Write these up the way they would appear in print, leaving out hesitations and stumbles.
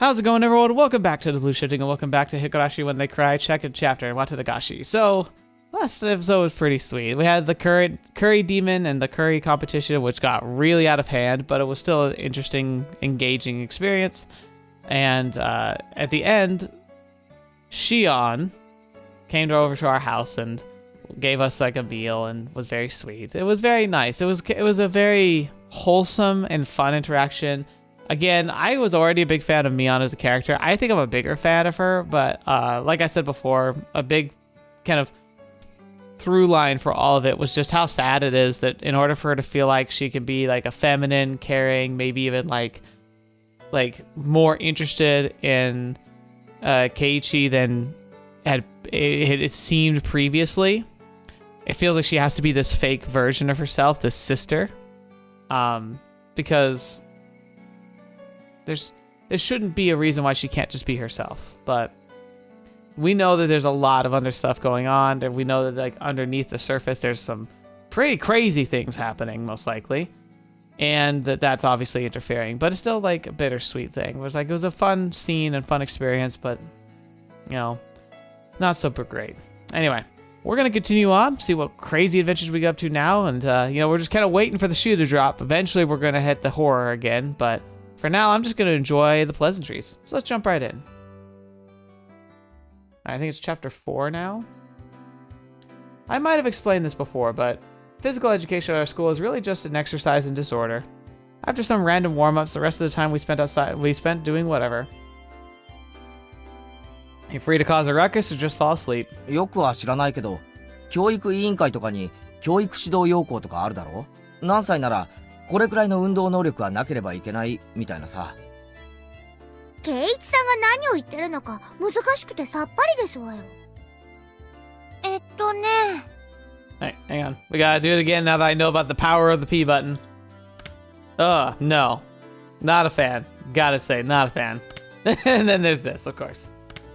How's it going, everyone? Welcome back to the Blue Shifting, and welcome back to Higurashi When They Cry, second chapter in Watanagashi. So, last episode was pretty sweet. We had the curry demon and the curry competition, which got really out of hand, but it was still an interesting, engaging experience. And at the end, Shion came over to our house and gave us like a meal and was very sweet. It was very nice. It was a very wholesome and fun interaction. Again, I was already a big fan of Mion as a character. I think I'm a bigger fan of her, but like I said before, a big kind of through line for all of it was just how sad it is that in order for her to feel like she can be like a feminine, caring, maybe even like more interested in Kaiichi than it seemed previously. It feels like she has to be this fake version of herself, this sister, because there shouldn't be a reason why she can't just be herself. But we know that there's a lot of other stuff going on, and we know that like underneath the surface there's some pretty crazy things happening, most likely, and that's obviously interfering. But it's still like a bittersweet thing. It was a fun scene and fun experience, but you know, not super great. Anyway, we're gonna continue on, see what crazy adventures we get up to now, and we're just kind of waiting for the shoe to drop. Eventually, we're gonna hit the horror again, but for now, I'm just gonna enjoy the pleasantries. So let's jump right in. I think it's chapter 4 now. I might have explained this before, but physical education at our school is really just an exercise in disorder. After some random warm-ups, the rest of the time we spent doing whatever. You're free to cause a ruckus or just fall asleep. よくは知らないけど、教育委員会とかに教育指導要項とかあるだろ？何歳ならこれくらいの運動能力はなければいけないみたいなさ。圭一さんが何を言ってるのか難しくてさっぱりですわよ。Hey, hang on. We gotta do it again now that I know about the power of the P button. No. Not a fan. Gotta say, not a fan. And then there's this, of course.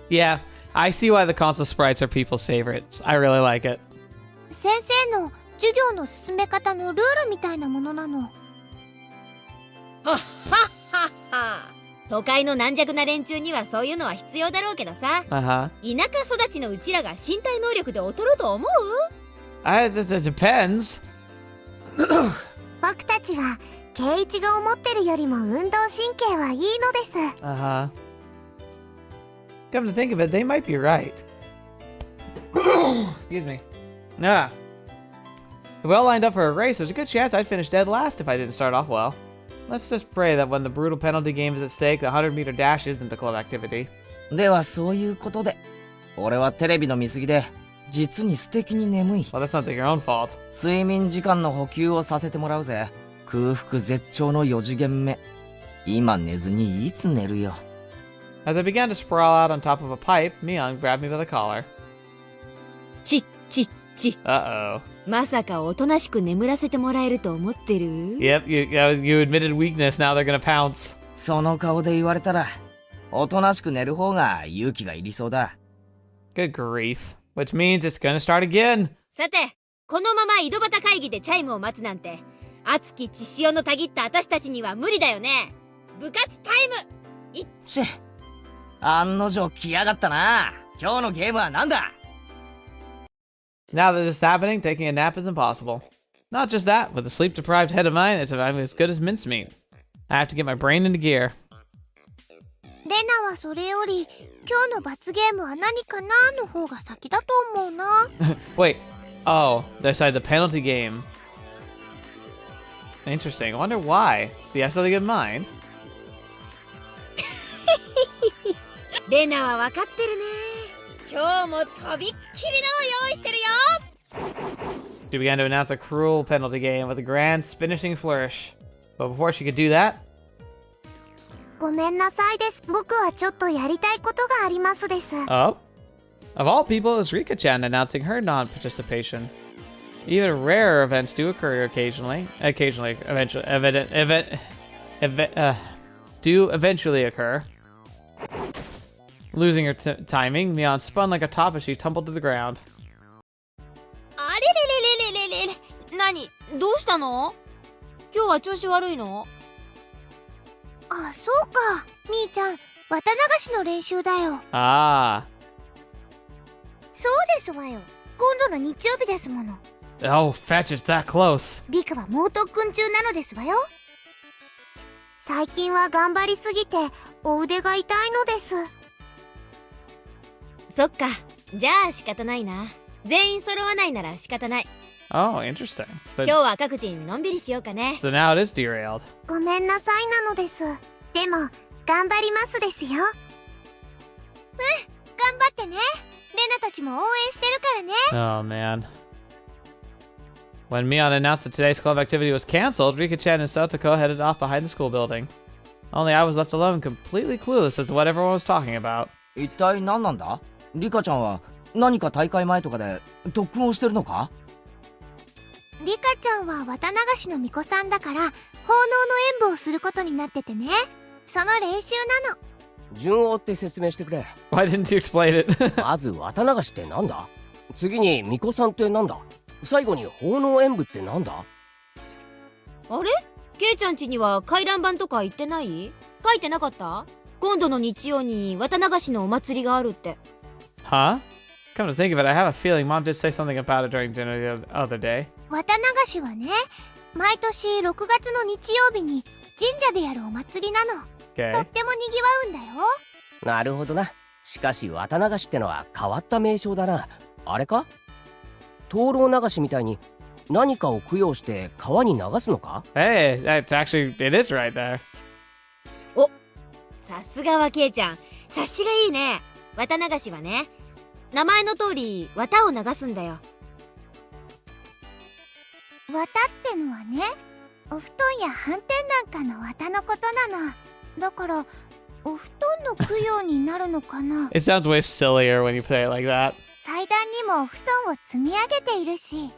Yeah, I see why the console sprites are people's favorites. I really like it. 先生の授業の進め方のルールみたいなものなの。はっはっはっは。都会の軟弱な連中にはそういうのは必要だろうけどさ。田舎育ちのうちらが身体能力で劣ると思う？ It depends. 僕たちは圭一が思ってるよりも運動神経はいいのです。Come to think of it, they might be right. Excuse me. If we all lined up for a race, there's a good chance I'd finish dead last if I didn't start off well. Let's just pray that when the brutal penalty game is at stake, the 100-meter dash isn't a club activity. ではそういうことで、俺はテレビの見過ぎで実に素敵に眠い。Well, that sounds like your own fault. 睡眠時間の補給をさせてもらうぜ。空腹絶頂の4次元目。今寝ずにいつ寝るよ。As I began to sprawl out on top of a pipe, Mion grabbed me by the collar. ちっちっち。Uh-oh. まさかおとなしく眠らせてもらえると思ってる？ Yep, you admitted weakness, now they're gonna pounce. その顔で言われたら、おとなしく寝る方が勇気がいりそうだ。Good grief. Which means it's gonna start again. さて、このまま井戸端会議でチャイムを待つなんて、熱き血潮のたぎった私たちには無理だよね。部活タイム！いっち。案の定来やがったな。今日のゲームは何だ？ Now that this is happening, taking a nap is impossible. Not just that, with a sleep-deprived head of mine, it's as good as mincemeat. I have to get my brain into gear. レナはそれより今日の罰ゲームは何かなの方が先だと思うな。Wait. Oh, they decided the penalty game. Interesting. I wonder why. Do you have something in mind? レナは分かってるね。今日もとびっきりの用意してるよ。 She began to announce a cruel penalty game with a grand finishing flourish. But before she could do that... ごめんなさいです。僕はちょっとやりたいことがありますです。Oh? Of all people, is Rika-chan announcing her non-participation. Even rarer events do occur occasionally. Eventually occur. Losing her timing, Mion spun like a top as she tumbled to the ground. あれれれれれれれ。何？どうしたの？今日は調子悪いの？あ、そうか。みーちゃん、綿流しの練習だよ。Ah. そうですわよ。今度の日曜日ですもの。Oh, fetch, it's that close. リカは猛特訓中なのですわよ。最近は頑張りすぎてお腕が痛いのです。そっか、じゃあ仕方ないな。全員揃わないなら仕方ない。Oh, interesting. 今日は各人のんびりしようかね。So now it is derailed. ごめんなさいなのです。でも頑張りますですよ。頑張ってね。レナたちも応援してるからね。Oh, man. When Mion announced that today's club activity was canceled, Rika-chan and Sotoko headed off behind the school building. Only I was left alone, completely clueless as to what everyone was talking about. 一体何なんだ？リカちゃんは何か大会前とかで特訓をしてるのか？リカちゃんは綿流しの巫女さんだから奉納の演舞をすることになっててね。その練習なの。順を追って説明してくれ。Why didn't you explain it? まず綿流しってなんだ？次に巫女さんってなんだ？最後に奉納演舞ってなんだ？あれ？ケイちゃん家には回覧板とか言ってない？書いてなかった？今度の日曜に綿流しのお祭りがあるって。Huh? Come to think of it, I have a feeling Mom did say something about it during dinner the other day. 綿流しはね、毎年6月の日曜日に神社でやるお祭りなの。と Okay. っても賑わうんだよ。なるほどな。しかし綿流しってのは変わった名称だな。あれか？灯籠流しみたいに何かを供養して川に流すのか？ Hey, that's actually, it is right there. さすがはケイちゃん、察しがいいね。綿流しはね、名前の通り綿を流すんだよ。綿ってのはね、お布団やはんてんなんかの綿のことなの。だからお布団の供養になるのかな。 It sounds way sillier when you play it like that. 祭壇にもお布団を積み上げているし。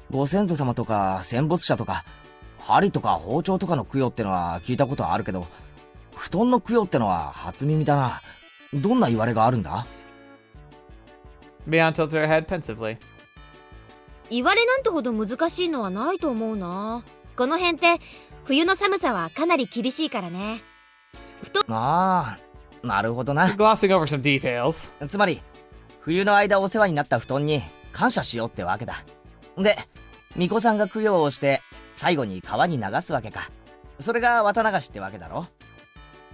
ご先祖様とか戦没者とか針とか包丁とかの供養ってのは聞いたことあるけど、布団の供養ってのは初耳だな。どんな言われがあるんだ？ Mion tilted her head pensively. 言われなんてほど難しいのはないと思うな。この辺って冬の寒さはかなり厳しいからね。ああ、なるほどな。 You're glossing over some details. つまり冬の間お世話になった布団に感謝しようってわけだ。で、巫女さんが供養をして最後に川に流すわけか。それが綿流しってわけだろ。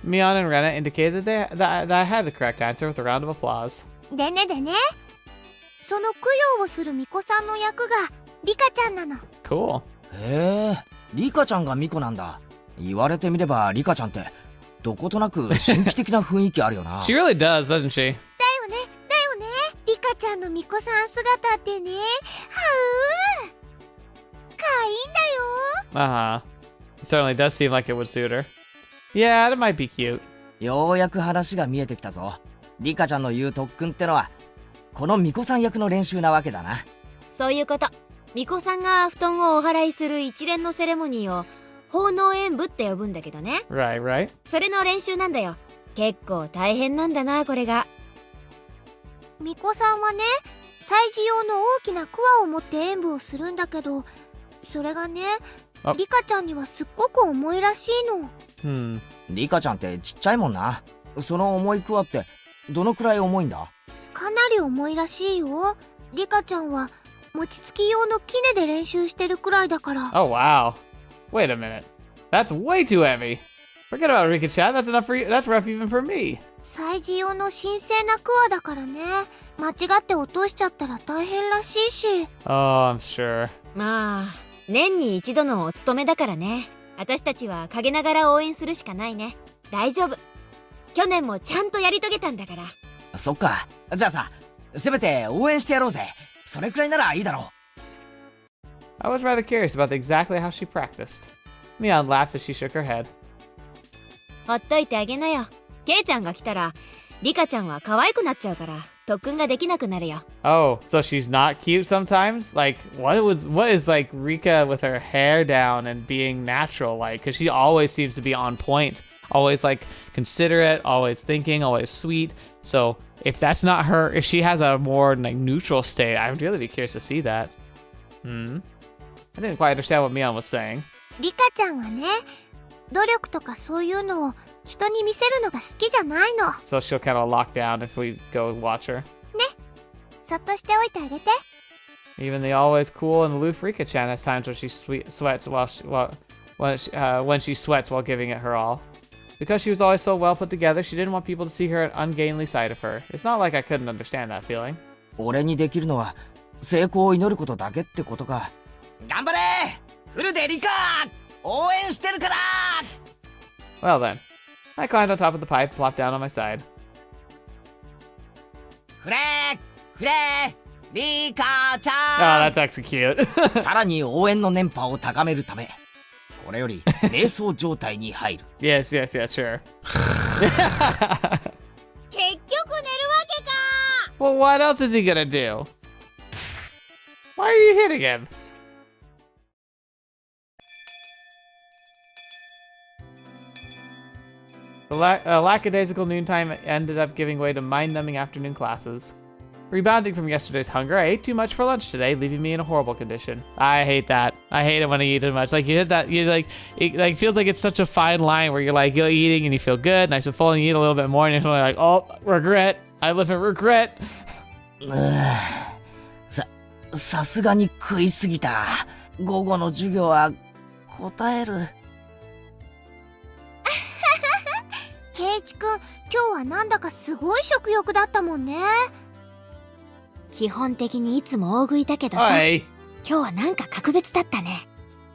Mion and Rena indicated that I had the correct answer with a round of applause. でね、その供養をする巫女さんの役がリカちゃんなの。 Cool. へえ、リカちゃんが巫女なんだ。言われてみればリカちゃんってどことなく神秘的な雰囲気あるよな。 She really does, doesn't she? だよね。リカちゃんの巫女さん姿ってね、はうかわいいんだよ。Uh-huh. It certainly does seem like it would suit her. Yeah, it might be cute. ようやく話が見えてきたぞ。リカちゃんの言う特訓ってのはこの巫女さん役の練習なわけだな。そういうこと。巫女さんが布団をお祓いする一連のセレモニーを奉納演舞って呼ぶんだけどね。Right, right. それの練習なんだよ。結構大変なんだな、これが。巫女さんはね、祭事用の大きな桑を持って演舞をするんだけど、それがね、リカちゃんにはすっごく重いらしいの。リカちゃんってちっちゃいもんな。その重い桑ってどのくらい重いんだ？かなり重いらしいよ。リカちゃんは餅つき用の杵で練習してるくらいだから。Oh, wow. Wait a minute. That's way too heavy. Forget about Rika-chan. That's enough for you. That's rough even for me. 祭事用の神聖な桑だからね。間違って落としちゃったら大変らしいし。Oh, I'm sure. まあ、年に一度のお務めだからね。私たちは陰ながら応援するしかないね。大丈夫。去年もちゃんとやり遂げたんだから。そっか。じゃあさ、せめて応援してやろうぜ。それくらいならいいだろう。I was rather curious about exactly how she practiced. Mion laughed as she shook her head. ほっといてあげなよ。ケイちゃんが来たら、リカちゃんは可愛くなっちゃうから、特訓ができなくなるよ。Oh, so she's not cute sometimes? Like, what is like Rika with her hair down and being natural like? Because she always seems to be on point. Always like considerate, always thinking, always sweet. So if that's not her, if she has a more like neutral state, I would really be curious to see that. I didn't quite understand what Mion was saying. リカちゃんはね、努力とかそういうのを人に見せるのが好きじゃないの。 So she'll kind of lock down if we go watch her. そっとしておいてあげて。 Even the always cool and aloof Rika-chan has times where she sweats when she sweats while giving it her all. Because she was always so well put together, she didn't want people to see her an ungainly side of her. It's not like I couldn't understand that feeling. 俺にできるのは成功を祈ることだけってことか。頑張れフルでリカ応援してるから。 Well then, I climbed on top of the pipe, plopped down on my side. フレーリカち Oh, ゃん that's actually cute. さらに応援の電波を高めるためこれより瞑想状態に入る。 yes, sure. 結局寝るわけか。 Well, what else is he gonna do? Why are you hitting him? The lackadaisical noontime ended up giving way to mind-numbing afternoon classes. Rebounding from yesterday's hunger, I ate too much for lunch today, leaving me in a horrible condition. I hate that. I hate it when I eat too much. Like, you hit that, you like, it like feels like it's such a fine line where you're like, you're eating and you feel good, nice and full, and you eat a little bit more, and you're like, oh, regret. I live in regret. さすがに食いすぎた。午後の授業は答える。ケイチくん、今日はなんだかすごい食欲だったもんね。基本的にいつも大食いだけどさ、Hi. 今日はなんか格別だったね。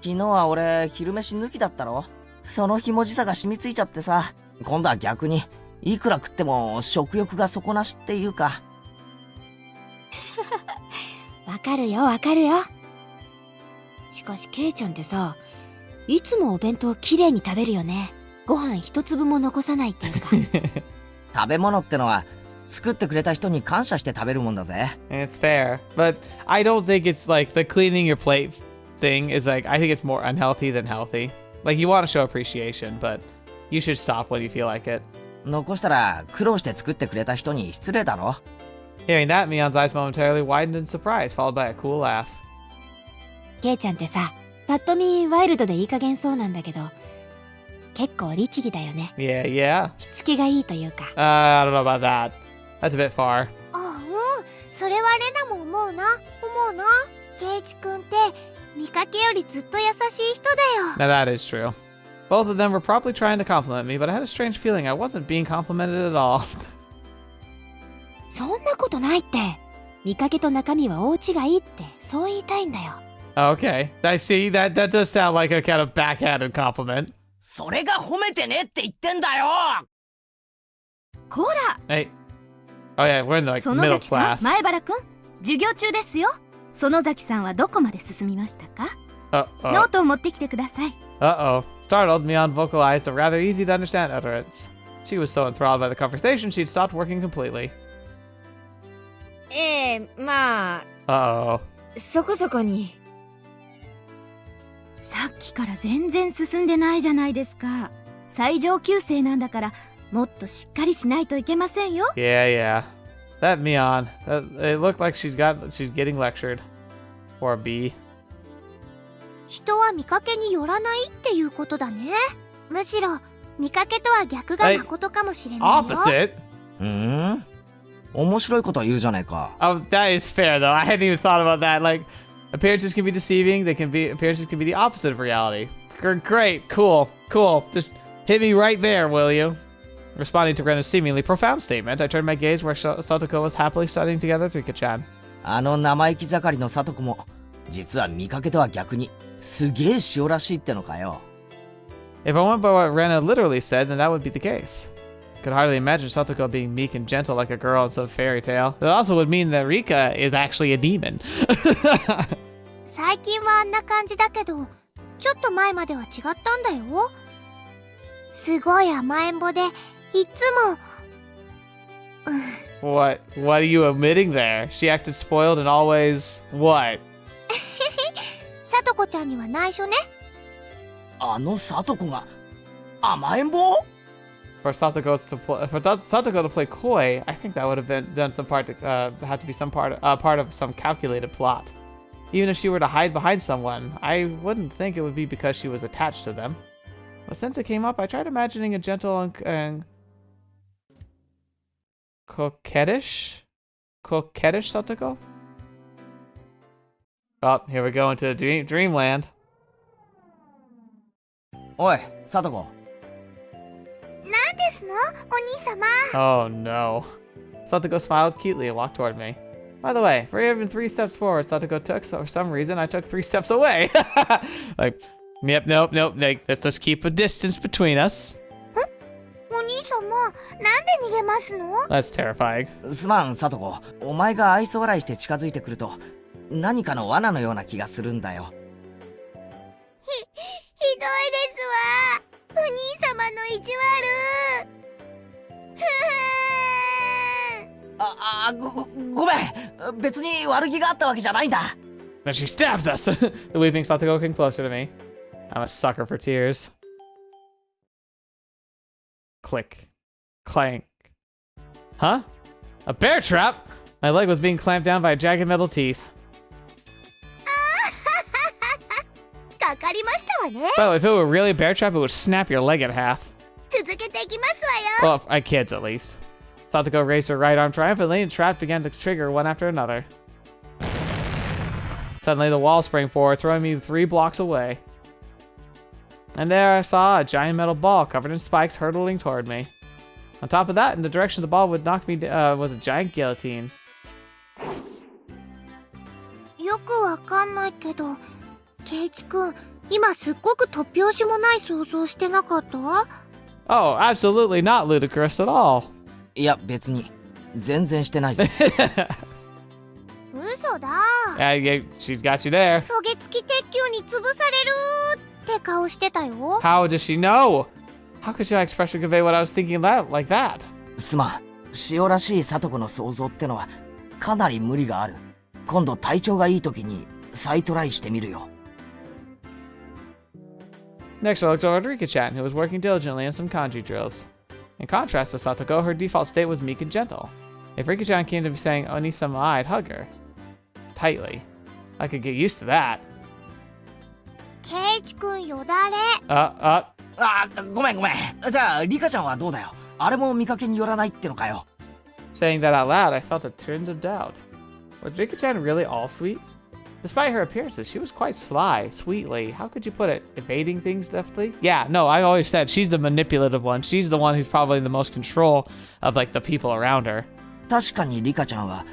昨日は俺昼飯抜きだったろ。そのひもじさが染みついちゃってさ、今度は逆にいくら食っても食欲が底なしっていうか。わかるよわかるよ。しかしケイちゃんってさ、いつもお弁当きれいに食べるよね。ご飯一粒も残さないっていうか。食べ物ってのは作ってくれた人に感謝して食べるもんだぜ。 It's fair, but I don't think it's like the cleaning your plate thing is like, I think it's more unhealthy than healthy. Like, you want to show appreciation, but you should stop when you feel like it. 残したら苦労して作ってくれた人に失礼だろ。 Hearing that, Mion's eyes momentarily widened in surprise, followed by a cool laugh. ケイちゃんってさ、パッと見ワイルドでいい加減そうなんだけど、結構律儀だよね。Yeah. しつけがいいというか。I don't know about that. That's a bit far. あ、うん、それはレナも思うな。ケイチくんって見かけよりずっと優しい人だよ。 Now that is true. Both of them were probably trying to compliment me, but I had a strange feeling I wasn't being complimented at all. そんなことないって。見かけと中身は大違いってそう言いたいんだよ。Okay, I see. That does sound like a kind of backhanded compliment. それが褒めてねって言ってんだよ。こら。Hey. Oh yeah, we're in the like 園 middle 崎さん、 class. 前原くん、授業中ですよ。園崎さんはどこまで進みましたか？ノ Uh-oh. ートを持ってきてください。Uh-oh. Startled, Mion vocalized a rather easy-to-understand utterance. She was so enthralled by the conversation, she'd stopped working completely. まあ、 Uh-oh. そこそこに。さっきから全然進んでないじゃないですか。最上級生なんだから、もっとしっかりしないといけませんよ。Yeah. That Mion. It looked like she's getting lectured. Or B. 人は見かけによらないっていうことだね。むしろ見かけとは逆が誠かもしれないよ。Opposite? 面白いこと言うじゃねえか。 Oh, that is fair, though. I hadn't even thought about that. Like, appearances can be deceiving. Appearances can be the opposite of reality. Great. Cool. Just hit me right there, will you? Responding to Rena's seemingly profound statement, I turned my gaze where Satoko was happily studying together with Rika-chan. あの生意気盛りのさとこも、実は見かけとは逆に、すげえ塩らしいってのかよ。If I went by what Rena literally said, then that would be the case. Could hardly imagine Satoko being meek and gentle like a girl in some fairy tale. It also would mean that Rika is actually a demon. 最近はあんな感じだけど、ちょっと前までは違ったんだよ。すごい甘えん坊で、いつも。What are you admitting there? She acted spoiled and always what? さとこちゃんには内緒ね。あのさとこが甘えん坊？ For Satoko to play coy, I think that would have been done some part had to be some part of some calculated plot. Even if she were to hide behind someone, I wouldn't think it would be because she was attached to them. But since it came up, I tried imagining a gentle and coquettish Satoko? Oh, here we go into dreamland. おい、サトコ。何ですの、お兄様。 Oh no. Satoko smiled cutely and walked toward me. By the way, for even 3 steps forward, Satoko took, so for some reason I took 3 steps away. Like, yep, nope, like, let's just keep a distance between us. お兄様、なんで逃げますの？ That's terrifying. すまん、サトコ。お前が愛想笑いして近づいてくると、何かの罠のような気がするんだよ。ひどいですわ。お兄様の意地悪。ごめん。別に悪気があったわけじゃないんだ。Then she stabs us. The weeping Satoko came closer to me. I'm a sucker for tears. Click. Clank. Huh? A bear trap? My leg was being clamped down by jagged metal teeth. かかりましたわね。 But if it were really a bear trap, it would snap your leg in half. 続けていきますわよ。 Well, my kids at least. Satoko raised her right arm triumphantly and traps began to trigger one after another. Suddenly, the wall sprang forward, throwing me 3 blocks away. And there I saw a giant metal ball covered in spikes hurtling toward me. On top of that, in the direction the ball would knock me was a giant guillotine. よくわかんないけど、ケイチくん、今すっごく突拍子もない想像してなかった？ Oh, absolutely not ludicrous at all. いや、別に。全然してないぜ。嘘だ。Yeah, she's got you there. トゲ付き鉄球に潰されるって顔してたよ。 How does she know? How could she express or convey what I was thinking like that? すまん。塩らしいサトコの想像ってのは、かなり無理がある。今度体調がいい時に再トライしてみるよ。Next, I looked over at Rika-chan, who was working diligently on some kanji drills. In contrast to Satoko, her default state was meek and gentle. If Rika-chan came to me saying Onisama, I'd hug her. Tightly. I could get used to that. ケイチくんよだれ。ごめん。じゃあ、リカちゃんはどうだよ。あれも見かけによらないってのかよ。Saying that out loud, I felt a twinge of doubt. Was Rika-chan really all sweet? Despite her appearances, she was quite sly, sweetly. How could you put it? Evading things deftly? Yeah, no, I always said she's the manipulative one. She's the one who's probably the most control of, like, the people around her. 確かにリカちゃんは、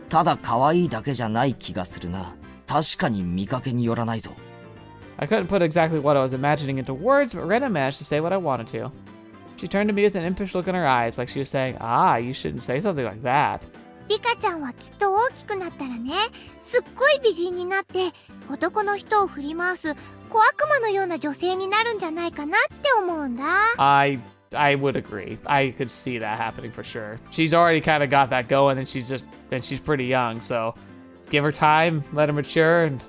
ただ可愛いだけじゃない気がするな。確かに見かけによらないぞ。I couldn't put exactly what I was imagining into words, but Rena managed to say what I wanted to. She turned to me with an impish look in her eyes, like she was saying, you shouldn't say something like that. リカちゃんはきっと大きくなったらね、すっごい美人になって男の人を振り回す小悪魔のような女性になるんじゃないかなって思うんだ。 I would agree. I could see that happening for sure. She's already kind of got that going, and she's pretty young, so give her time, let her mature, and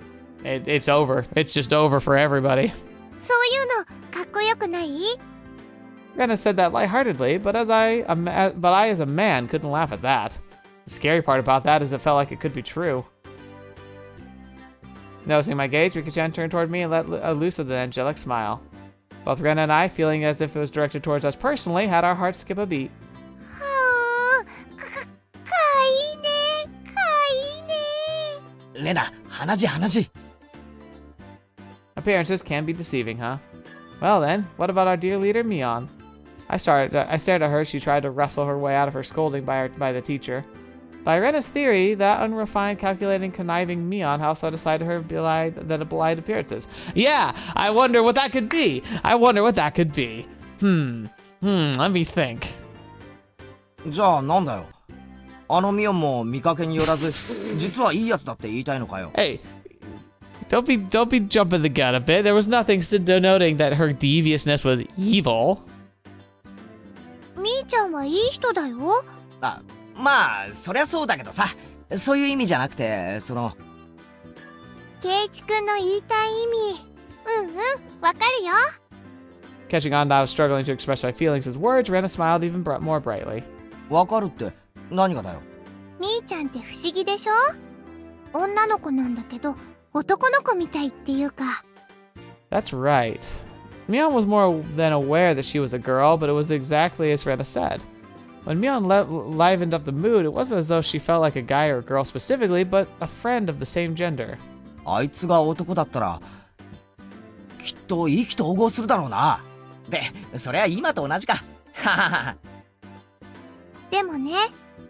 it's over. It's just over for everybody. そういうのかっこよくない？ Rena said that lightheartedly, but I as a man couldn't laugh at that. The scary part about that is it felt like it could be true. Noticing my gaze, Rika-chan turned toward me and let loose of the angelic smile. Both Rena and I, feeling as if it was directed towards us personally, had our hearts skip a beat. はあ、かいいね、かいいね。レナ、話。Appearances can be deceiving, huh? Well then, what about our dear leader, Mion? I stared at her as she tried to wrestle her way out of her scolding by the teacher. By Rena's theory, that unrefined, calculating, conniving Mion also decided her belied appearances. Yeah, I wonder what that could be. Let me think. じゃあなんだよ。あのミオンも見かけによらず、実はいいやつだって言いたいのかよ。Hey, don't be jumping the gun a bit. There was nothing denoting that her deviousness was evil. みーちゃんはいい人だよ。まあ、そりゃそうだけどさ。そういう意味じゃなくて、ケイチくんの言いたい意味。わかるよ。Catching on that I was struggling to express my feelings with words, Rena smiled even more brightly. わかるって何がだよ。みーちゃんって不思議でしょ？女の子なんだけど、男の子みたいっていうか。That's right. Mion was more than aware that she was a girl, but it was exactly as Rena said. When Mion livened up the mood, it wasn't as though she felt like a guy or a girl specifically, but a friend of the same gender. あいつが男だったらきっと意気投合するだろうな。で、それは今と同じか。ははは。でもね、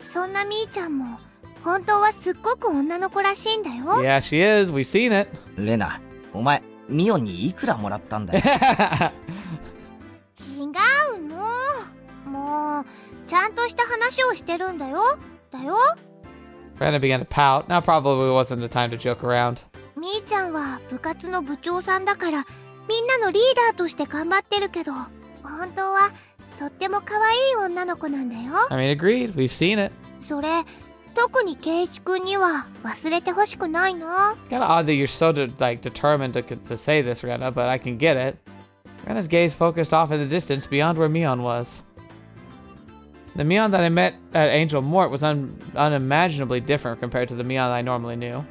そんなみーちゃんも本当はすっごく女の子らしいんだよ。Yeah, she is. We've seen it. レナ、お前ミオンにいくらもらったんだよ。違うの。もうちゃんとした話をしてるんだよ。Rena began to pout. Now probably wasn't the time to joke around. みーちゃんは部活の部長さんだからみんなのリーダーとして頑張ってるけど、本当はとっても可愛い女の子なんだよ。I mean, agreed. We've seen it. それ特に圭一くんには忘れてほしくないの。 It's kind of odd that you're so determined to say this, Rena, but I can get it. Rena's gaze focused off in the distance beyond where Mion was. The Mion that I met at Angel Mort was unimaginably different compared to the Mion I normally knew.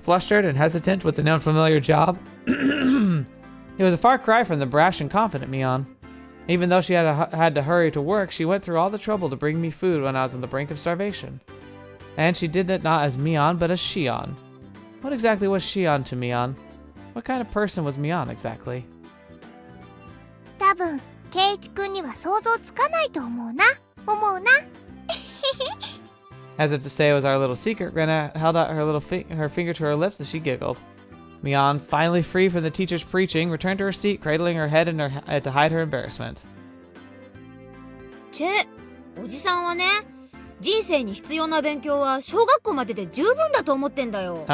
Flustered and hesitant with an unfamiliar job, it was a far cry from the brash and confident Mion. Even though she had to hurry to work, she went through all the trouble to bring me food when I was on the brink of starvation. And she did it not as Mion, but as Shion. What exactly was Shion to Mion? What kind of person was Mion exactly? 多分圭一くんには想像つかないと思うな。As if to say it was our little secret, Rena held out her finger to her lips as she giggled. Mion, finally free from the teacher's preaching, returned to her seat, cradling her head to hide her embarrassment. チェ、おじさんはね、人生に必要な勉強は小学校までで十分だと思ってんだよ。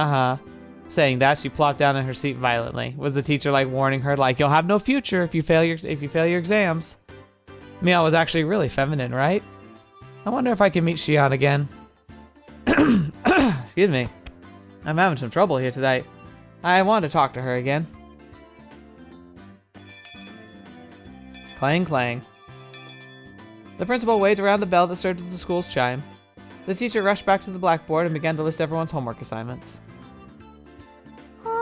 Saying that, she plopped down in her seat violently. Was the teacher warning her, you'll have no future if you fail your exams? Mion was actually really feminine, right? I wonder if I can meet Shion again. Excuse me. I'm having some trouble here tonight. I want to talk to her again. Clang, clang. The principal waved around the bell that served as the school's chime. The teacher rushed back to the blackboard and began to list everyone's homework assignments. 今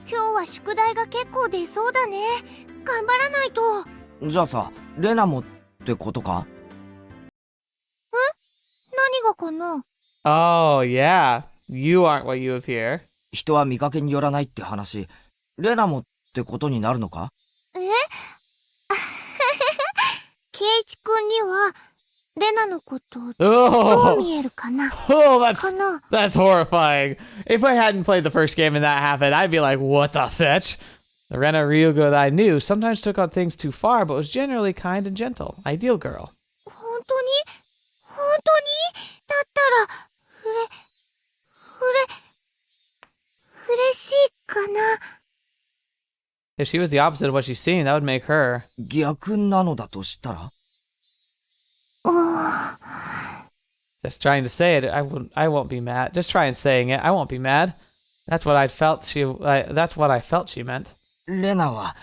日は宿題が結構出そうだね。頑張らないと。じゃあさ、レナもってことか？何がかな？ Oh, yeah. You aren't what you appear. 人は見かけによらないって話、レナもってことになるのか？え？圭一くんにはレナのことどう見えるかな？ Oh, that's horrifying. If I hadn't played the first game and that happened, I'd be like, what the fetch? The Rena Ryuga that I knew sometimes took on things too far, but was generally kind and gentle. Ideal girl. 本当にだったら嬉しいかな。 If she was the opposite of what she's seeing, that would make her. 逆なのだとしたら？ Just trying to say it, I won't be mad. Just try and saying it, I won't be mad. That's what I felt she meant. レナは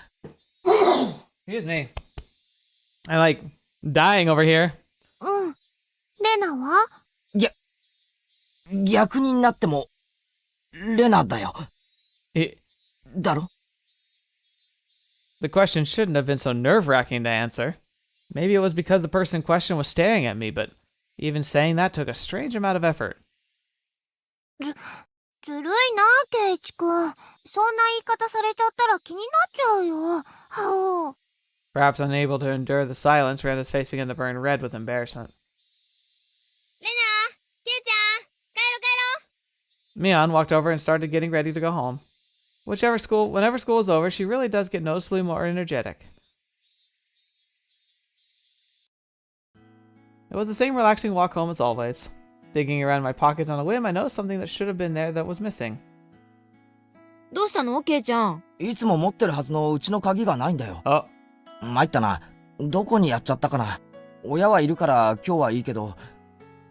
Excuse me. I'm dying over here. レナは？逆になってもレナだよ。だろ？ The question shouldn't have been so nerve-wracking to answer. Maybe it was because the person in question was staring at me, but even saying that took a strange amount of effort. ずるいな、圭一くん。そんな言い方されちゃったら気になっちゃうよ。Perhaps unable to endure the silence, Rena's face began to burn red with embarrassment. レナ、ケイちゃん、帰ろ。 Mion walked over and started getting ready to go home. Whenever school is over, she really does get noticeably more energetic. It was the same relaxing walk home as always. Digging around my pockets on a whim, I noticed something that should have been there that was missing. どうしたの、ケイちゃん？いつも持ってるはずのうちの鍵がないんだよ。Oh. 参ったな。どこにやっちゃったかな。親はいるから今日はいいけど、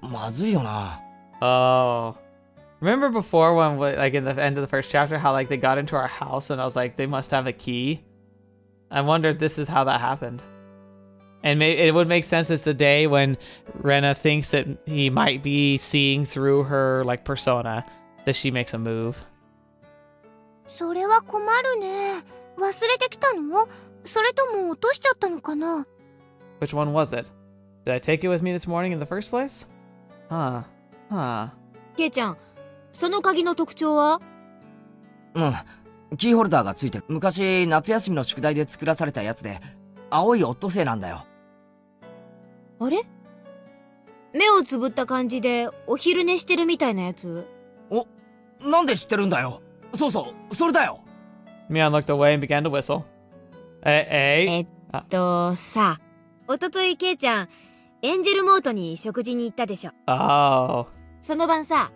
まずいよな。Oh. Remember before when, in the end of the first chapter, how, they got into our house and I was like, they must have a key? I wonder if this is how that happened. And it would make sense it's the day when Rena thinks that he might be seeing through her, persona, that she makes a move. それは困るね。忘れてきたの？それとも落としちゃったのかな？ Which one was it? Did I take it with me this morning in the first place? Huh. ケイちゃん、その鍵の特徴は？キーホルダーがついてる。昔夏休みの宿題で作らされたやつで、青いオットセイなんだよ。あれ？目をつぶった感じでお昼寝してるみたいなやつ？なんで知ってるんだよ。そうそう、それだよ。Mion looked away and began to whistle. Hey? さ、おとといケイちゃん、エンジェルモートに食事に行ったでしょ。Oh. その晩さ、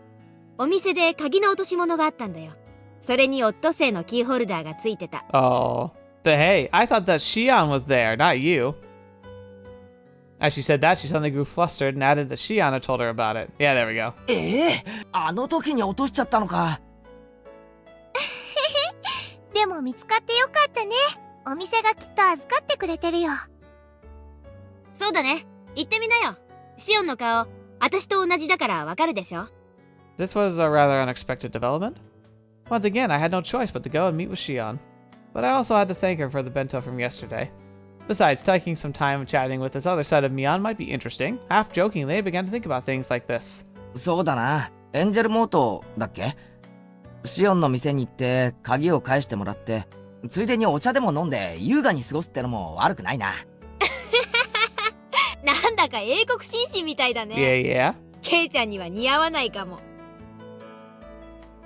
お店で鍵の落とし物があったんだよ。それにオットセイのキーホルダーがついてた。Oh. But hey, I thought that Shion was there, not you. As she said that, she suddenly grew flustered and added that Shion had told her about it. Yeah, there we go. あの時に落としちゃったのか。でも見つかってよかったね。お店がきっと預かってくれてるよ。そうだね。行ってみなよ。シオンの顔、私と同じだからわかるでしょ。This was a rather unexpected development. Once again, I had no choice but to go and meet with Shion. But I also had to thank her for the bento from yesterday. Besides, taking some time chatting with this other side of Mion might be interesting. Half jokingly, I began to think about things like this. そうだな。エンジェルモートだっけ？シオンの店に行って鍵を返してもらって、ついでにお茶でも飲んで優雅に過ごすってのも悪くないな。なんだか英国紳士みたいだね。Yeah. ケイちゃんには似合わないかも。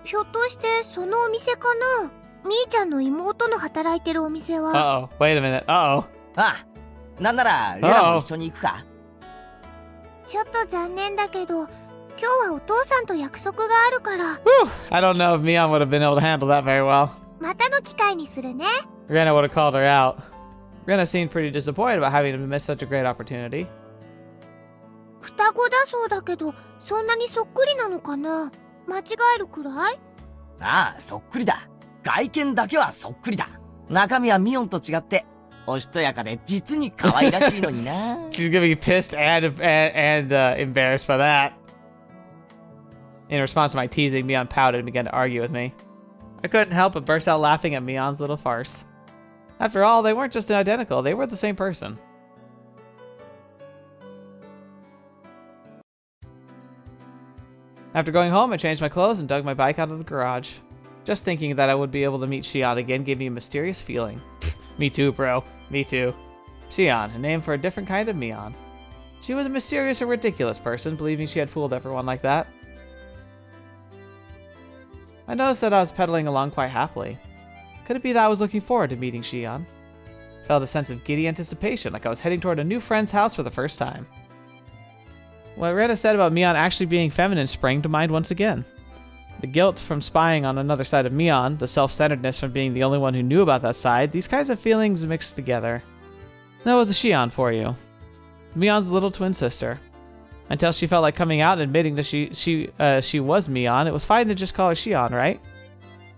ひょっとしてそのお店かな？みーちゃんの妹の働いてるお店は。Uh-oh. Wait a minute. Uh-oh. あ、なんならレラも一緒に行くか？ちょっと残念だけど、今日はお父さんと約束があるから。Whew! I don't know if Mion would have been able to handle that very well. またの機会にするね。Rena would have called her out. Rena seemed pretty disappointed about having to miss such a great opportunity. 双子だそうだけど、そんなにそっくりなのかな？間違えるくらい？ああ、そっくりだ。外見だけはそっくりだ。中身はミオンと違って、おしとやかで実に可愛らしいのにな。She's gonna be pissed and embarrassed by that. In response to my teasing, Mion pouted and began to argue with me. I couldn't help but burst out laughing at Mion's little farce. After all, they weren't just identical, they were the same person. After going home, I changed my clothes and dug my bike out of the garage. Just thinking that I would be able to meet Shion again gave me a mysterious feeling. Me too, bro. Me too. Shion, a name for a different kind of Mion. She was a mysterious and ridiculous person, believing she had fooled everyone like that. I noticed that I was pedaling along quite happily. Could it be that I was looking forward to meeting Shion? I felt a sense of giddy anticipation, like I was heading toward a new friend's house for the first time. What Rena said about Mion actually being feminine sprang to mind once again. The guilt from spying on another side of Mion, the self-centeredness from being the only one who knew about that side, these kinds of feelings mixed together. That was a Shion for you. Mion's little twin sister. Until she felt like coming out and admitting that she was Mion, it was fine to just call her Shion, right?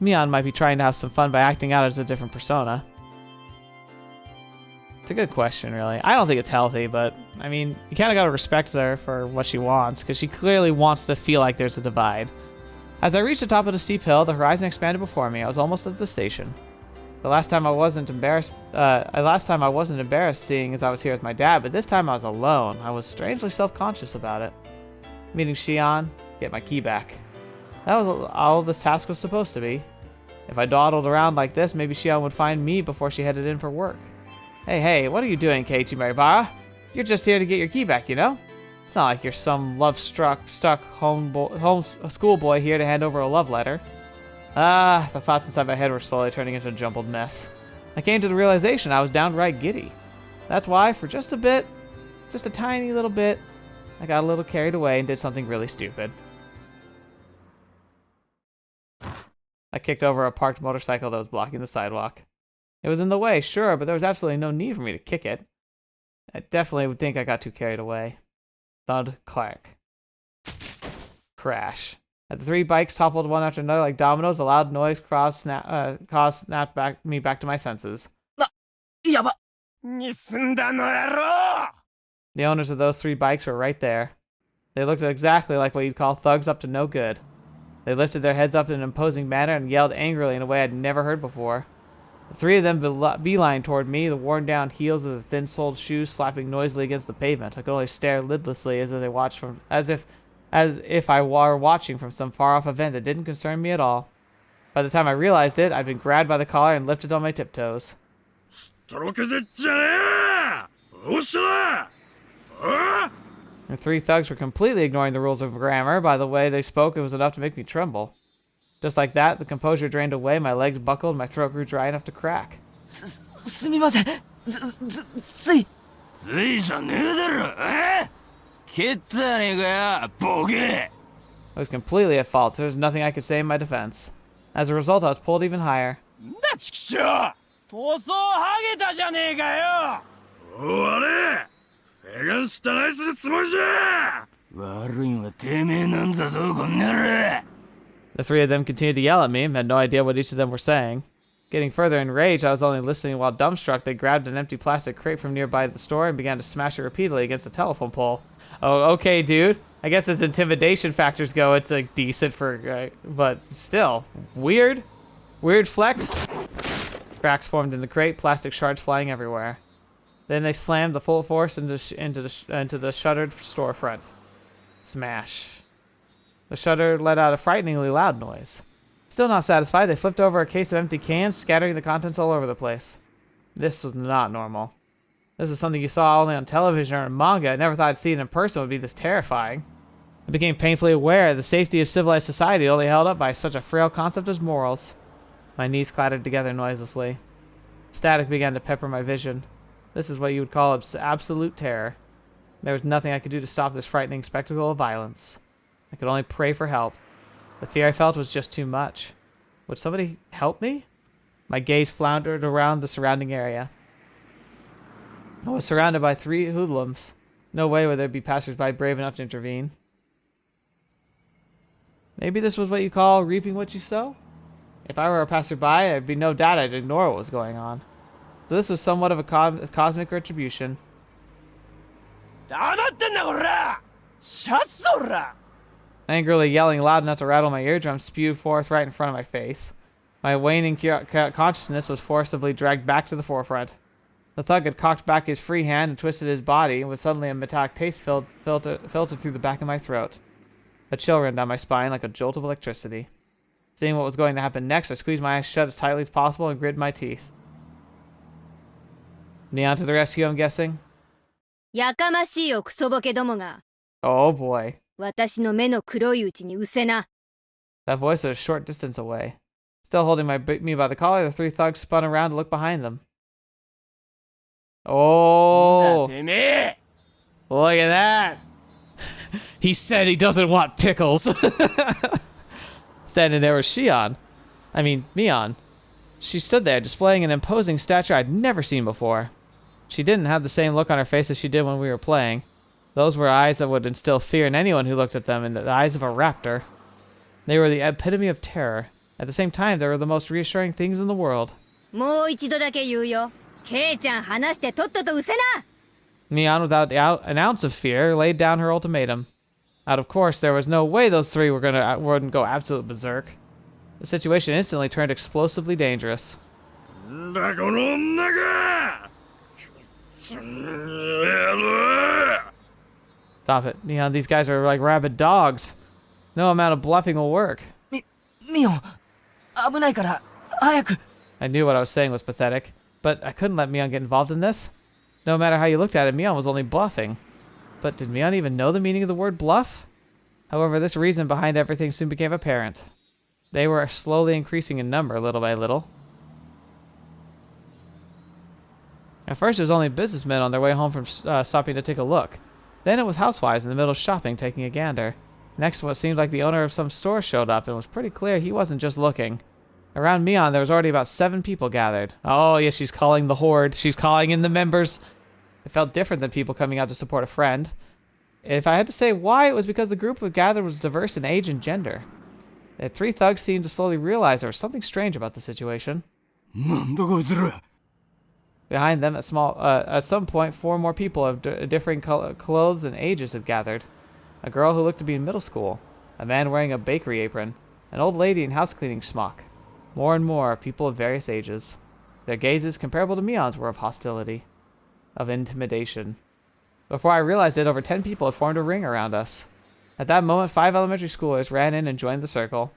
Mion might be trying to have some fun by acting out as a different persona. It's a good question, really. I don't think it's healthy, but, I mean, you kind of gotta respect her for what she wants, because she clearly wants to feel like there's a divide. As I reached the top of the steep hill, the horizon expanded before me. I was almost at the station. Last time I wasn't embarrassed seeing as I was here with my dad, but this time I was alone. I was strangely self-conscious about it. Meeting Shion, get my key back. That was all this task was supposed to be. If I dawdled around like this, maybe Shion would find me before she headed in for work. Hey, what are you doing, Kaiichi Maribara? You're just here to get your key back, you know? It's not like you're some stuck schoolboy here to hand over a love letter. The thoughts inside my head were slowly turning into a jumbled mess. I came to the realization I was downright giddy. That's why, for just a bit, just a tiny little bit, I got a little carried away and did something really stupid. I kicked over a parked motorcycle that was blocking the sidewalk. It was in the way, sure, but there was absolutely no need for me to kick it. I definitely would think I got too carried away. Thud, clack. Crash. As the three bikes toppled one after another like dominoes, a loud noise snapped me back to my senses. The owners of those three bikes were right there. They looked exactly like what you'd call thugs up to no good. They lifted their heads up in an imposing manner and yelled angrily in a way I'd never heard before. The three of them beeline toward me, the worn-down heels of the thin-soled shoes slapping noisily against the pavement. I could only stare lidlessly as if they watched from, as if I were watching from some far-off event that didn't concern me at all. By the time I realized it, I'd been grabbed by the collar and lifted on my tiptoes. The three thugs were completely ignoring the rules of grammar. By the way they spoke, it was enough to make me tremble. Just like that, the composure drained away, my legs buckled, my throat grew dry enough to crack. I was completely at fault, so there was nothing I could say in my defense. As a result, I was pulled even higher. The three of them continued to yell at me, had no idea what each of them were saying. Getting further enraged, I was only listening while dumbstruck, they grabbed an empty plastic crate from nearby the store and began to smash it repeatedly against the telephone pole. Oh, okay, dude. I guess as intimidation factors go, it's like decent for, but still, weird. Weird flex. Cracks formed in the crate, plastic shards flying everywhere. Then they slammed the full force into the shuttered storefront. Smash. The shutter let out a frighteningly loud noise. Still not satisfied, they flipped over a case of empty cans, scattering the contents all over the place. This was not normal. This is something you saw only on television or in manga. I never thought I'd see it in person would be this terrifying. I became painfully aware the safety of civilized society only held up by such a frail concept as morals. My knees clattered together noiselessly. Static began to pepper my vision. This is what you would call absolute terror. There was nothing I could do to stop this frightening spectacle of violence. I could only pray for help. The fear I felt was just too much. Would somebody help me? My gaze floundered around the surrounding area. I was surrounded by three hoodlums. No way would there be passersby brave enough to intervene. Maybe this was what you call reaping what you sow? If I were a passerby, there'd be no doubt I'd ignore what was going on. So this was somewhat of a cosmic retribution. Angrily yelling loud enough to rattle my eardrums spewed forth right in front of my face. My waning consciousness was forcibly dragged back to the forefront. The thug had cocked back his free hand and twisted his body, with suddenly a metallic taste filtered through the back of my throat. A chill ran down my spine like a jolt of electricity. Seeing what was going to happen next, I squeezed my eyes shut as tightly as possible and gritted my teeth. Mion to the rescue, I'm guessing?やかましいよクソボケどもが。 Oh boy. 私の目の黒いうちにうせな。 That voice was a short distance away. Still holding me by the collar, the three thugs spun around to look behind them. Oh! Look at that! He said he doesn't want pickles! Standing there was Mion. She stood there, displaying an imposing stature I'd never seen before. She didn't have the same look on her face as she did when we were playing. Those were eyes that would instill fear in anyone who looked at them, and the eyes of a raptor. They were the epitome of terror. At the same time, they were the most reassuring things in the world. もう一度だけ言うよ。ケイちゃん話してとっととうせな。 Mion, without an ounce of fear, laid down her ultimatum. Out of course, there was no way those three wouldn't go absolute berserk. The situation instantly turned explosively dangerous. Stop it, Mion. These guys are like rabid dogs. No amount of bluffing will work. Mion, 危ないから早く。 I knew what I was saying was pathetic, but I couldn't let Mion get involved in this. No matter how you looked at it, Mion was only bluffing. But did Mion even know the meaning of the word bluff? However, this reason behind everything soon became apparent. They were slowly increasing in number, little by little. At first, it was only businessmen on their way home from stopping to take a look. Then it was housewives in the middle of shopping taking a gander. Next, what seemed like the owner of some store showed up, and it was pretty clear he wasn't just looking. Around Mion, there was already about 7 people gathered. Oh, yes, she's calling the horde. She's calling in the members. It felt different than people coming out to support a friend. If I had to say why, it was because the group gathered was diverse in age and gender. The 3 thugs seemed to slowly realize there was something strange about the situation. Behind them, at some point, 4 more people of differing clothes and ages had gathered. A girl who looked to be in middle school, a man wearing a bakery apron, an old lady in house cleaning smock. More and more, people of various ages. Their gazes, comparable to Mion's, were of hostility, of intimidation. Before I realized it, over 10 people had formed a ring around us. At that moment, 5 elementary schoolers ran in and joined the circle.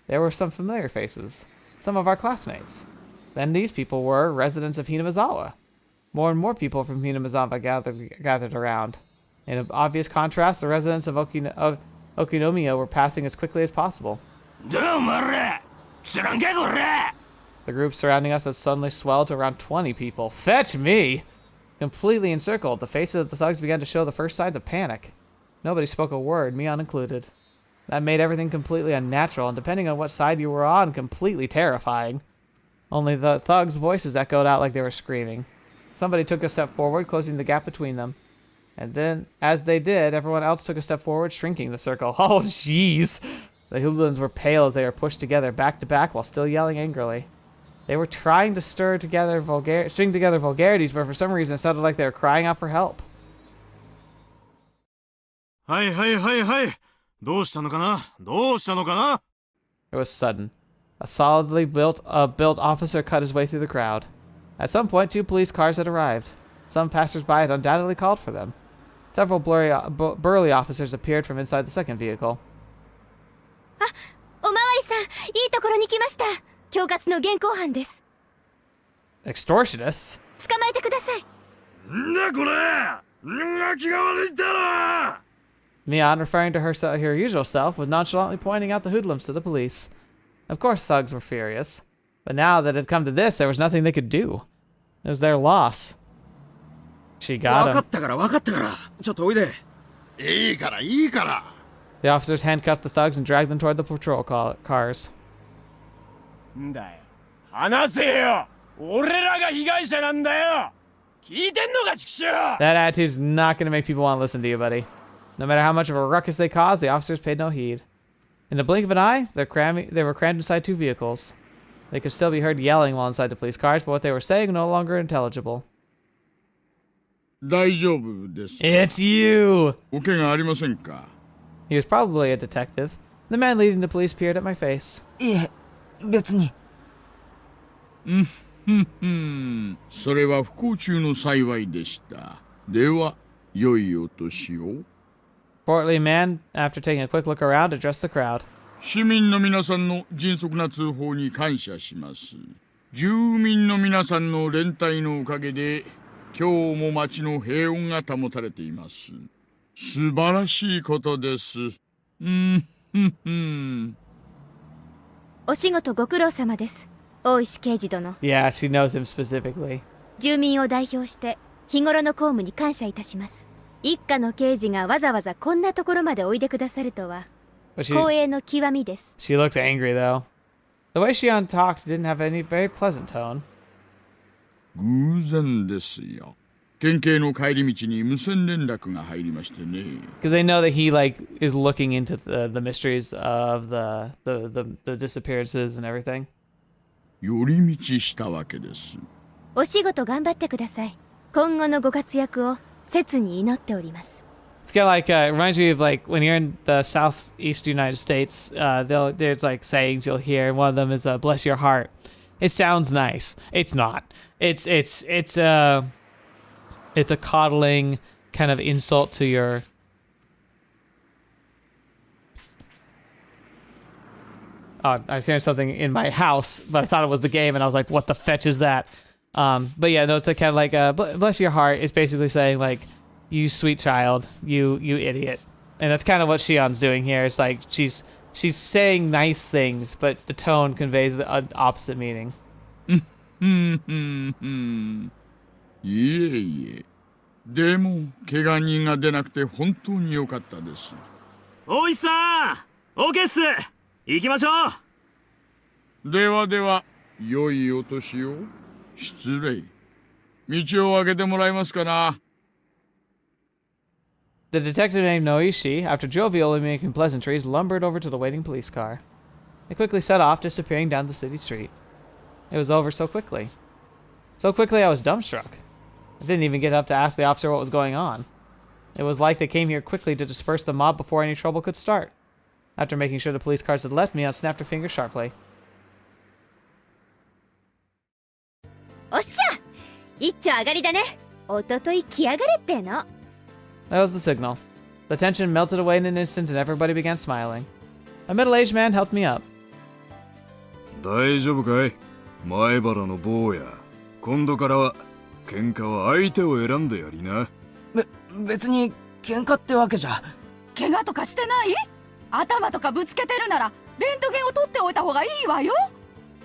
There were some familiar faces, some of our classmates. Then these people were residents of Hinamizawa. More and more people from Hinamizawa gathered around. In an obvious contrast, the residents of Okinomiya were passing as quickly as possible. The group surrounding us had suddenly swelled to around 20 people. Fetch me! Completely encircled, the faces of the thugs began to show the first signs of panic. Nobody spoke a word, Mion included. That made everything completely unnatural, and depending on what side you were on, completely terrifying. Only the thugs' voices echoed out like they were screaming. Somebody took a step forward, closing the gap between them. And then, as they did, everyone else took a step forward, shrinking the circle. Oh, jeez! The hooligans were pale as they were pushed together, back to back, while still yelling angrily. They were trying to string together vulgarities, but for some reason it sounded like they were crying out for help. It was sudden. A solidly built officer cut his way through the crowd. At some point, 2 police cars had arrived. Some passers-by had undoubtedly called for them. Several burly officers appeared from inside the second vehicle. Extortionists? Mion, referring to her usual self, was nonchalantly pointing out the hoodlums to the police. Of course thugs were furious. But now that it had come to this, there was nothing they could do. It was their loss. She got him. The officers handcuffed the thugs and dragged them toward the patrol cars. That attitude's not going to make people want to listen to you, buddy. No matter how much of a ruckus they caused, the officers paid no heed. In the blink of an eye, they were crammed inside 2 vehicles. They could still be heard yelling while inside the police cars, but what they were saying no longer intelligible. It's you! He was probably a detective. The man leading the police peered at my face. Fortunately, man, after taking a quick look around, addressed the crowd. Yeah, she knows him specifically. 住民を代表して日頃の公務に感謝いたします。一家の刑事がわざわざこんなところまでおいでくださるとは光栄の極みです。She looked angry though. The way Shion talked didn't have any very pleasant tone. Because they know that he is looking into the mysteries of the disappearances and everything. お仕事頑張ってください。今後のご活躍を切に祈っております。 It's kind of like it reminds me of when you're in the southeast United States. There's sayings you'll hear, and one of them is "bless your heart." It sounds nice. It's not. It's a coddling kind of insult to your. Oh, I was hearing something in my house, but I thought it was the game, and I was like, "What the fetch is that?" But yeah, no, it's kind of like "bless your heart." It's basically saying "you sweet child, you idiot," and that's kind of what Shion's doing here. It's like she's saying nice things, but the tone conveys the opposite meaning. The detective named Noishi, after jovially making pleasantries, lumbered over to the waiting police car. They quickly set off, disappearing down the city street. It was over so quickly. So quickly I was dumbstruck. I didn't even get up to ask the officer what was going on. It was like they came here quickly to disperse the mob before any trouble could start. After making sure the police cars had left, Mion snapped her fingers sharply. おっしゃ一丁上がりだね。おととい来やがれっての。That was the signal. The tension melted away in an instant and everybody began smiling. A middle-aged man helped me up. 大丈夫かい前原の坊や。今度からは喧嘩は相手を選んでやりな。別に喧嘩ってわけじゃ。怪我とかしてない？頭とかぶつけてるならレントゲンを取っておいた方がいいわよ。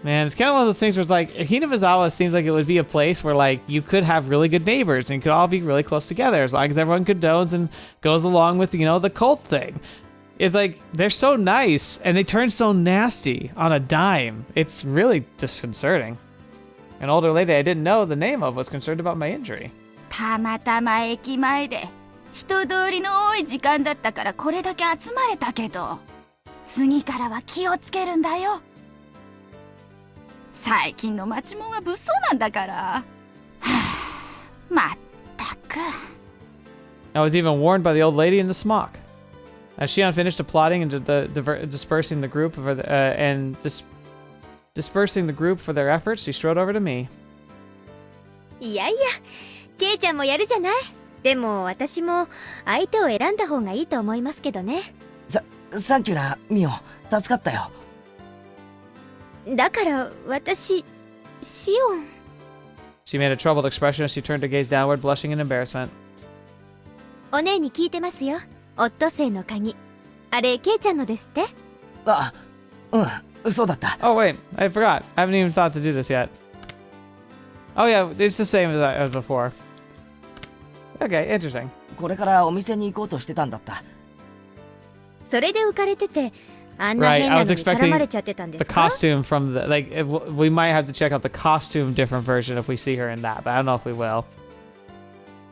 Man, it's kind of one of those things where it's like, Hinamizawa seems like it would be a place where, like, you could have really good neighbors and you could all be really close together as long as everyone condones and goes along with, you know, the cult thing. It's like, they're so nice and they turn so nasty on a dime. It's really disconcerting. An older lady I didn't know the name of was concerned about my injury. たまたま駅前で人通りの多い時間だったからこれだけ集まれたけど、次からは気をつけるんだよ。最近の町もんは物騒なんだから。はあ、まったく。I was even warned by the old lady in the smock. As Shion finished applauding and dispersing the group dispersing the group for their efforts, she strode over to me. いやいや、ケイちゃんもやるじゃない。でも私も相手を選んだ方がいいと思いますけどね。サンキューな、ミオン。助かったよ。だから私、シオン。She made a troubled expression as she turned to gaze downward, blushing in embarrassment. お姉に聞いてますよ。オットセイの鍵。あれ、ケイちゃんのですって？あ、うん、そうだった。Oh wait, I forgot. I haven't even thought to do this yet. Oh yeah, it's the same as before. Okay, interesting. これからお店に行こうとしてたんだった。それで浮かれてて、あんな変なのに絡まれちゃってたんですか？ The costume from the, like, we might have to check out the costume different version if we see her in that, but I don't know if we will.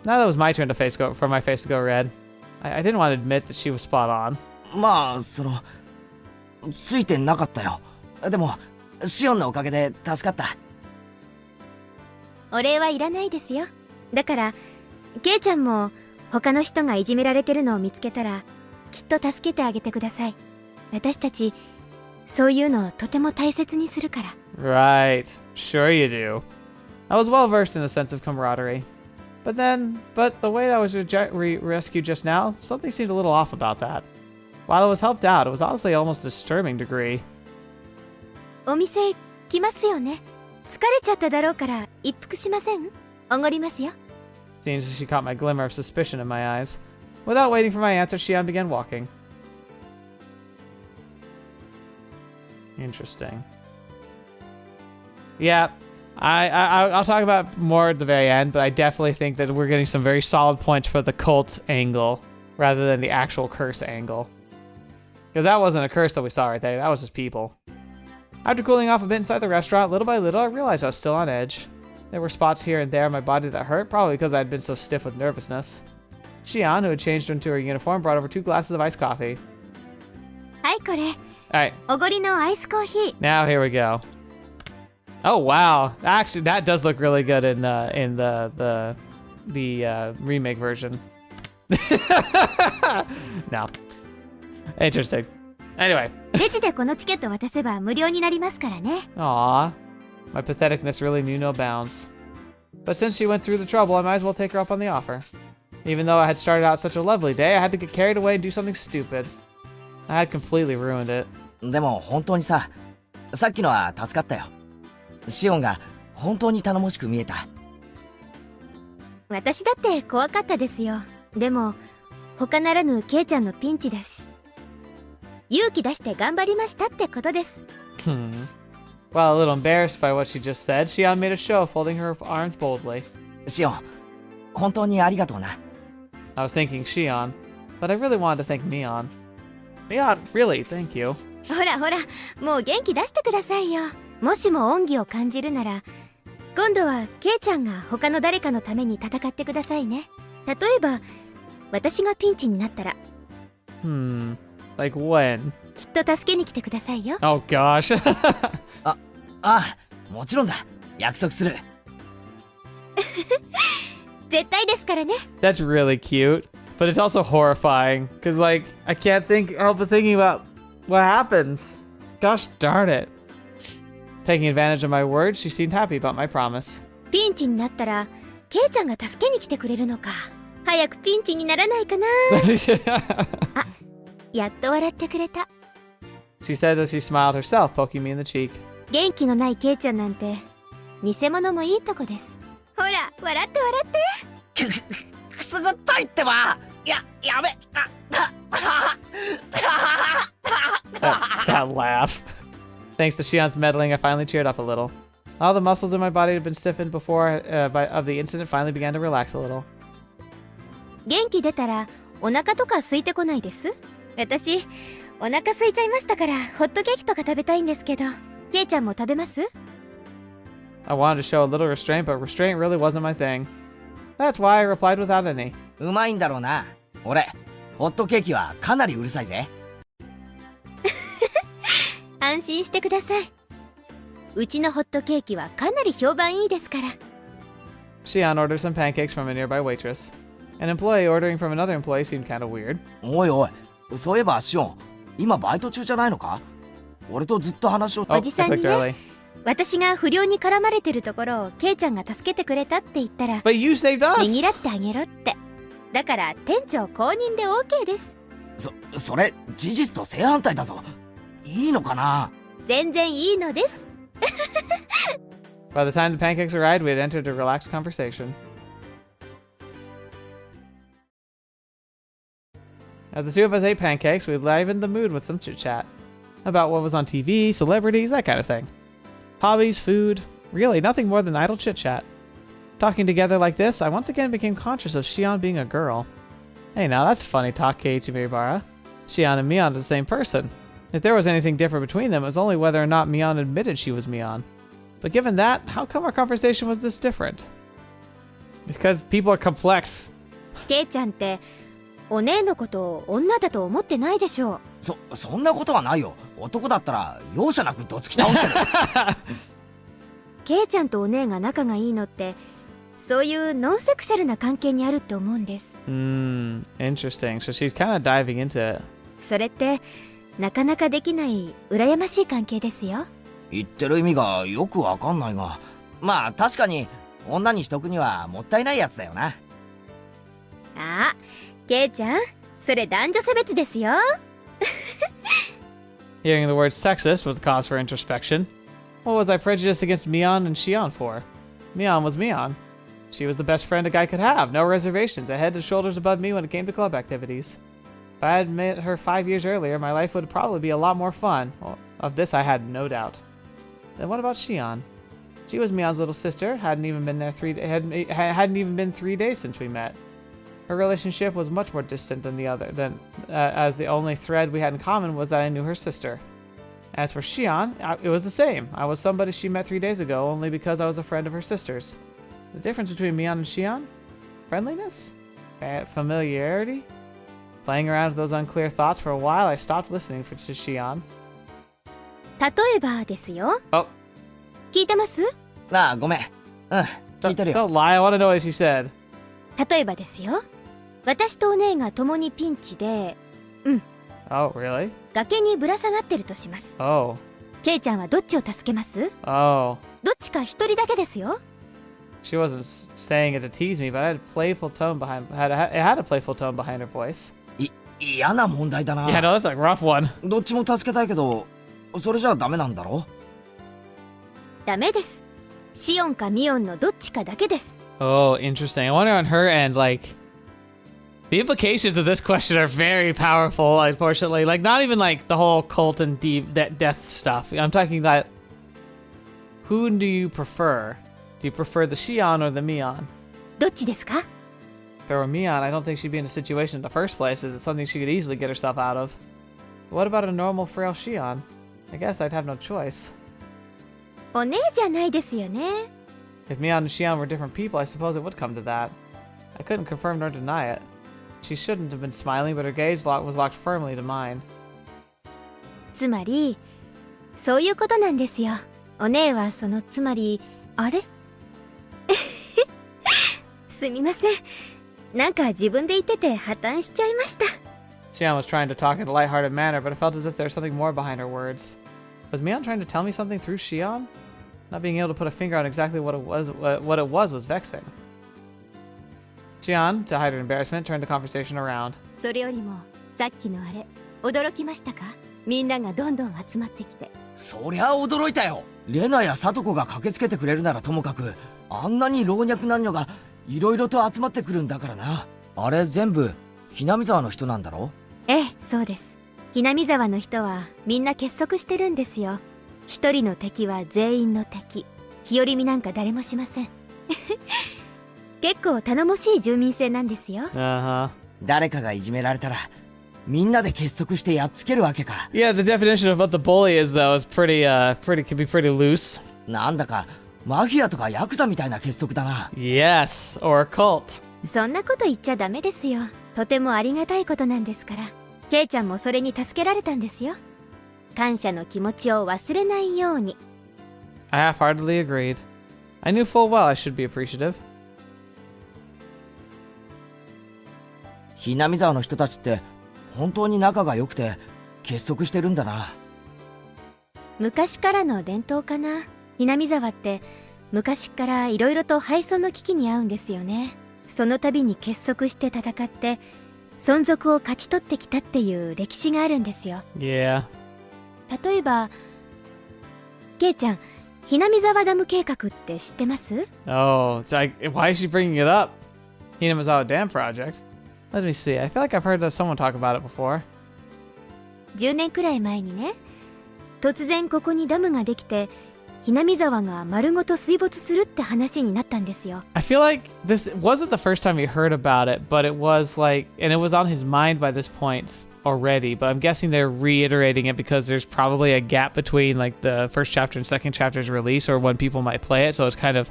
Now that it was my turn to for my face to go red. I didn't want to admit that she was spot on. まあ、ついてなかったよ。でも、シオンのおかげで助かった。お礼はいらないですよ。だから、ケイちゃんも他の人がいじめられてるのを見つけたら、きっと助けてあげてください。私たち、そういうのをとても大切にするから。Right. Sure you do. I was well versed in the sense of camaraderie. But the way that I was rescued just now, something seemed a little off about that. While I was helped out, it was honestly almost a disturbing degree. お店来ますよね。疲れちゃっただろうから一服しません？おごりますよ。Seems as she caught my glimmer of suspicion in my eyes. Without waiting for my answer, Shion began walking. Interesting. Yeah, I'll talk about more at the very end, but I definitely think that we're getting some very solid points for the cult angle rather than the actual curse angle. Because that wasn't a curse that we saw right there, that was just people. After cooling off a bit inside the restaurant, little by little I realized I was still on edge. There were spots here and there in my body that hurt, probably because I had been so stiff with nervousness. Shion, who had changed into her uniform, brought over 2 glasses of iced coffee. はいこれ。Alright. おごりのアイスコーヒー。 Now here we go. Oh wow! Actually, that does look really good in the remake version. No, interesting. Anyway. レジでこのチケット渡せば無料になりますからね。Aw, my patheticness really knew no bounds. But since she went through the trouble, I might as well take her up on the offer. Even though I had started out such a lovely day, I had to get carried away and do something stupid. I had completely ruined it. でも本当にさっきのは助かったよ。シオンが本当に頼もしく見えた。私だって怖かったですよ。でも他ならぬケイちゃんのピンチだし、勇気出して頑張りましたってことです。While a little embarrassed by what she just said, Shion made a show of folding her arms boldly. シオン、本当にありがとうな。I was thanking Shion, but I really wanted to thank Mion. Mion, really, thank you. ほらほら、もう元気出してくださいよ。もしも恩義を感じるなら、今度はケイちゃんが他の誰かのために戦ってくださいね。例えば、私がピンチになったら。Like when? きっと助けに来てくださいよ。Oh gosh. もちろんだ。約束する。絶対ですからね。That's really cute, but it's also horrifying because, like, I can't help but thinking about what happens. Gosh darn it. Taking advantage of my words, she seemed happy about my promise. ピンチになったらケイちゃんが助けに来てくれるのか。早くピンチにならないかな。あ、やっと笑ってくれた。 She said as she smiled herself, poking me in the cheek. 元気のないケイちゃんなんて偽物もいいとこです。ほら笑って笑って。くすぐったいってば。やめ。That laugh. Thanks to Shion's meddling, I finally cheered up a little. All the muscles in my body had been stiffened before of the incident finally began to relax a little. 元気出たらお腹とか空いてこないです？私お腹空いちゃいましたからホットケーキとか食べたいんですけど、ケイちゃんも食べます？ I wanted to show a little restraint, but restraint really wasn't my thing. That's why I replied without any. うまいんだろうな。俺ホットケーキはかなりうるさいぜ。安心してください。うちのホットケーキはかなり評判いいですから。 Shion ordered some pancakes from a nearby waitress. An employee ordering from another employee seemed kind of weird. おいおい、そういえばシオン、今バイト中じゃないのか？俺とずっと話を。Oh, おじさ I んに clicked ね、 early. 私が不良に絡まれてるところをケイちゃんが助けてくれたって言ったら、 But you saved ね us! ぎらってあげろって。だから店長公認で OK です。それ事実と正反対だぞ。いいのかな？全然いいのです。By the time the pancakes arrived, we had entered a relaxed conversation. As the two of us ate pancakes, we livened the mood with some chit-chat. About what was on TV, celebrities, that kind of thing. Hobbies, food, really nothing more than idle chit-chat. Talking together like this, I once again became conscious of Shion being a girl. Hey now, that's funny talk, Kaiichi Miribara. Shion and Mion are the same person. If there was anything different between them, it was only whether or not Mion admitted she was Mion. But given that, how come our conversation was this different? It's because people are complex. ケイちゃんってお姉のことを女だと思ってないでしょう。そんなことはないよ。男だったら容赦なくどつき倒してる。ケイちゃんとお姉が仲がいいのってそういうノンセクシャルな関係にあるって思うんです。Interesting. So she's kind of diving into it. それってなかなかできない羨ましい関係ですよ。言ってる意味がよくわかんないが、まあ確かに女にしとくにはもったいないやつだよな。あ、ケイちゃん、それ男女差別ですよ。Hearing the word sexist was a cause for introspection. What was I prejudiced against Mion and Shion for? Mion was Mion. She was the best friend a guy could have, no reservations, a head and shoulders above me when it came to club activities. If I had met her 5 years earlier, my life would probably be a lot more fun. Well, of this I had no doubt. Then what about Shion? She was Mion's little sister, hadn't even been 3 days since we met. Her relationship was much more distant than as the only thread we had in common was that I knew her sister. As for Shion, it was the same. I was somebody she met 3 days ago only because I was a friend of her sister's. The difference between Mion and Shion? Friendliness? Familiarity? Playing around with those unclear thoughts for a while, I stopped listening to Shion. 例えばですよ。Oh. 聞いてます？ああ、ごめん。聞いてるよ。Don't lie, I want to know what she said. 例えばですよ。私とお姉が共にピンチで、Oh, really? 崖にぶら下がってるとします。Oh. ケイちゃんはどっちを助けます？ Oh. どっちか一人だけですよ。She wasn't saying it to tease me, but it had a playful tone behind her voice. 嫌な問題だな。Yeah, no, that's a rough one. どっちも助けたいけど、それじゃダメなんだろ？ダメです。シオンかミオンのどっちかだけです。Oh, interesting. I wonder on her end, like, the implications of this question are very powerful, unfortunately. Like, not even like the whole cult and death stuff. I'm talking that, who do you prefer? Do you prefer the Shion or the Mion? どっちですか？ If there were Mion, I don't think she'd be in a situation in the first place, as it's something she could easily get herself out of. But what about a normal, frail Shion? I guess I'd have no choice. お姉じゃないですよね。If Mion and Shion were different people, I suppose it would come to that. I couldn't confirm nor deny it. She shouldn't have been smiling, but her gaze was locked firmly to mine. つまり、そういうことなんですよ。お姉はつまり、あれ？すみません。なんか自分で言ってて破綻しちゃいました。Shion was trying to talk in a lighthearted manner, but it felt as if there was something more behind her words. Was Mion trying to tell me something through Shion? Not being able to put a finger on exactly what it was vexing. Shion, to hide her embarrassment, turned the conversation around. それよりもさっきのあれ驚きましたか？みんながどんどん集まってきて。そりゃ驚いたよ。レナやサトコが駆けつけてくれるならともかく、あんなに老若男女がいろいろと集まってくるんだからな。あれ全部ひなみ沢の人なんだろ？ええ、そうです。ひなみ沢の人はみんな結束してるんですよ。一人の敵は全員の敵。日和見なんか誰もしません。結構頼もしい住民性なんですよ。誰かがいじめられたらみんなで結束してやっつけるわけか。Yeah, the definition of what the bully is, though, is could be pretty loose. なんだかマフィアとかヤクザみたいな結束だな。Yes, or a cult. そんなこと言っちゃダメですよ。とてもありがたいことなんですから。ケイちゃんもそれに助けられたんですよ。感謝の気持ちを忘れないように。I half-heartedly agreed. I knew full well I should be appreciative. ひなみ沢の人たちって本当に仲が良くて結束してるんだな。昔からの伝統かな。ひなみ沢って昔からいろいろと敗損の危機に遭うんですよね。その度に結束して戦って存続を勝ち取ってきたっていう歴史があるんですよ。Yeah. 例えばケイちゃん、ひなみ沢ダム計画って知ってます？ Oh, it's like, why is she bringing it up? Hinamizawa Dam Project. Let me see. I feel like I've heard someone talk about it before. 10年くらい前にね、突然ここにダムができてひなみ沢が丸ごと水没するって話になったんですよ。I feel like this wasn't the first time he heard about it, but it was like, and it was on his mind by this point already, but I'm guessing they're reiterating it because there's probably a gap between like the first chapter and second chapter's release or when people might play it, so it's kind of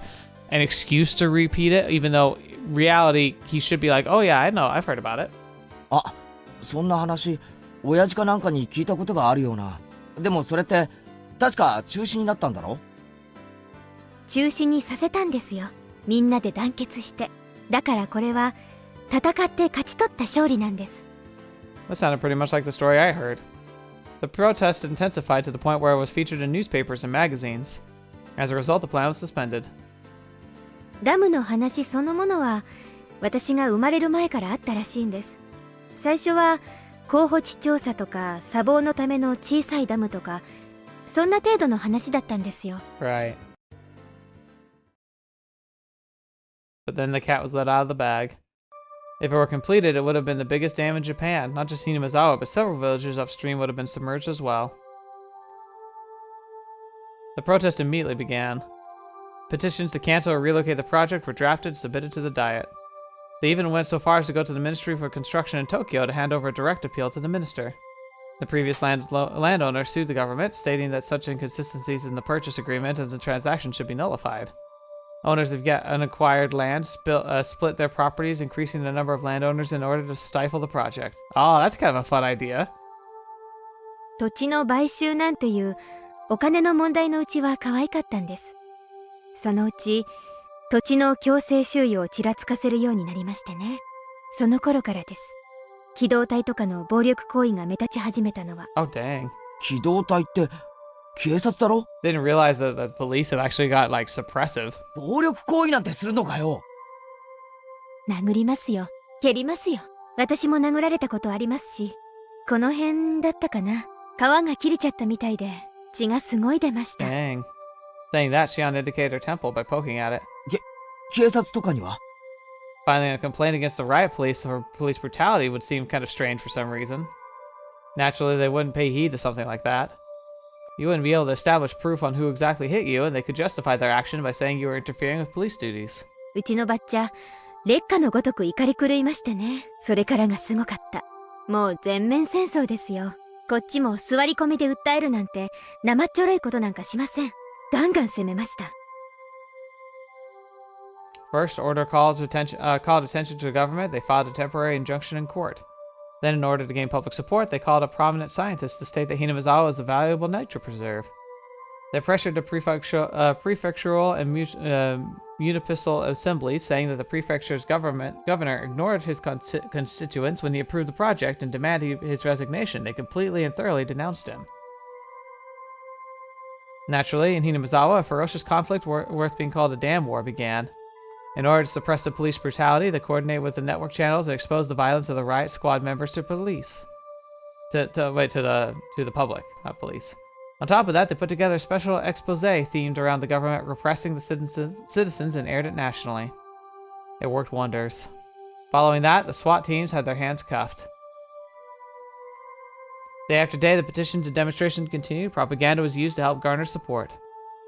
an excuse to repeat it, even though reality he should be like, oh yeah, I know, I've heard about it. あ、そんな話親父かなんかに聞いたことがあるような。でもそれって確か中止になったんだろ？中止にさせたんですよ。みんなで団結して。だからこれは戦って勝ち取った勝利なんです。That sounded pretty much like the story I heard. The protest intensified to the point where it was featured in newspapers and magazines. As a result, the plan was suspended. ダムの話そのものは私が生まれる前からあったらしいんです。最初は候補地調査とか砂防のための小さいダムとかそんな程度の話だったんですよ。 Right. But then the cat was let out of the bag. If it were completed, it would have been the biggest dam in Japan. Not just Hinamizawa, but several villages upstream would have been submerged as well. The protest immediately began. Petitions to cancel or relocate the project were drafted and submitted to the Diet. They even went so far as to go to the Ministry for Construction in Tokyo to hand over a direct appeal to the minister. The previous landowner sued the government, stating that such inconsistencies in the purchase agreement and the transaction should be nullified. Owners of yet unacquired land split their properties, increasing the number of landowners in order to stifle the project. Oh, that's kind of a fun idea. 土地の買収なんていうお金の問題のうちは可愛かったんです。そのうち土地の強制収用をちらつかせるようになりましてね。その頃からです。機動隊とかの暴力行為が目立ち始めたのは。Oh, dang. 機動隊って警察だろ？ Didn't realize that the police have actually got, like, suppressive. 暴力行為なんてするのかよ。殴りますよ。蹴りますよ。私も殴られたことありますし、この辺だったかな。皮が切れちゃったみたいで、血がすごい出ました。Dang. Saying that, Shion indicated her temple by poking at it. 警察とかには？ Filing a complaint against the riot police for police brutality would seem kind of strange for some reason. Naturally, they wouldn't pay heed to something like that. You wouldn't be able to establish proof on who exactly hit you, and they could justify their action by saying you were interfering with police duties. うちのばっちゃ、烈火のごとく怒り狂いましてね。それからがすごかった。もう全面戦争ですよ。こっちも座り込みで訴えるなんて生っちょろいことなんかしません。ガンガン攻めました。First, order called attention to the government. They filed a temporary injunction in court. Then, in order to gain public support, they called a prominent scientist to state that Hinamizawa is a valuable nature preserve. They pressured the prefectural and municipal assemblies, saying that the prefecture's governor ignored his constituents when he approved the project and demanded his resignation. They completely and thoroughly denounced him. Naturally, in Hinamizawa, a ferocious conflict worth being called a damn war began. In order to suppress the police brutality, they coordinated with the network channels and exposed the violence of the riot squad members to police. To the public, not police. On top of that, they put together a special expose themed around the government repressing the citizens and aired it nationally. It worked wonders. Following that, the SWAT teams had their hands cuffed. Day after day, the petitions and demonstrations continued. Propaganda was used to help garner support.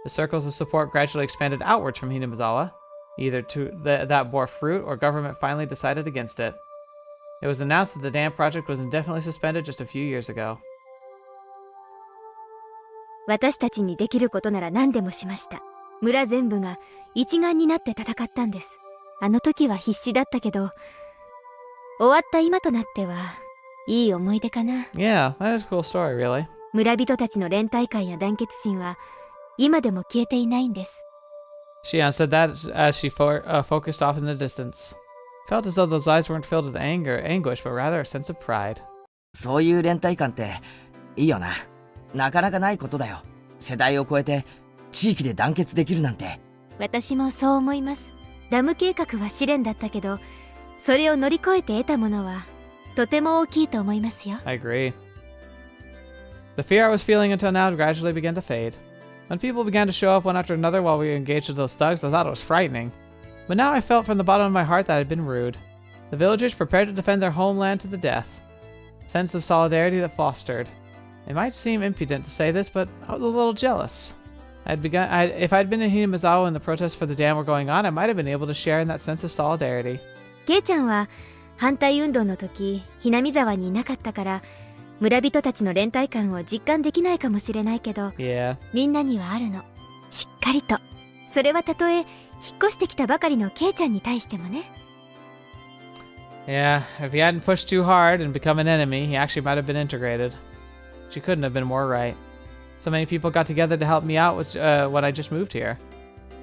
The circles of support gradually expanded outwards from Hinamizawa, either that bore fruit or government finally decided against it. It was announced that the dam project was indefinitely suspended just a few years ago. 私たちにできることなら何でもしました。村全部が一丸になって戦ったんです。あの時は必死だったけど、終わった今となってはいい思い出かな。Yeah, that is a cool story, really. 村人たちの連帯感や団結心は今でも消えていないんです。Shion said that as she focused off in the distance. Felt as though those eyes weren't filled with anguish, but rather a sense of pride. そういう連帯感っていいよな。なかなかないことだよ。世代を超えて地域で団結できるなんて。私もそう思います。ダム計画は試練だったけど、それを乗り越えて得たものはとても大きいと思いますよ。I agree. The fear I was feeling until now gradually began to fade. When people began to show up one after another while we were engaged with those thugs, I thought it was frightening. But now I felt from the bottom of my heart that I had been rude. The villagers prepared to defend their homeland to the death. Sense of solidarity that fostered. It might seem impudent to say this, but I was a little jealous. If I'd been in Hinamizawa when the protests for the dam were going on, I might have been able to share in that sense of solidarity. ケイちゃんは反対運動の時、Hinamizawaにいなかったから、村人たちの連帯感を実感できないかもしれないけど、Yeah. みんなにはあるの。しっかりと。それはたとえ引っ越してきたばかりのケイちゃんに対してもね。Yeah, if he hadn't pushed too hard and become an enemy, he actually might have been integrated. She couldn't have been more right. So many people got together to help me out when I just moved here.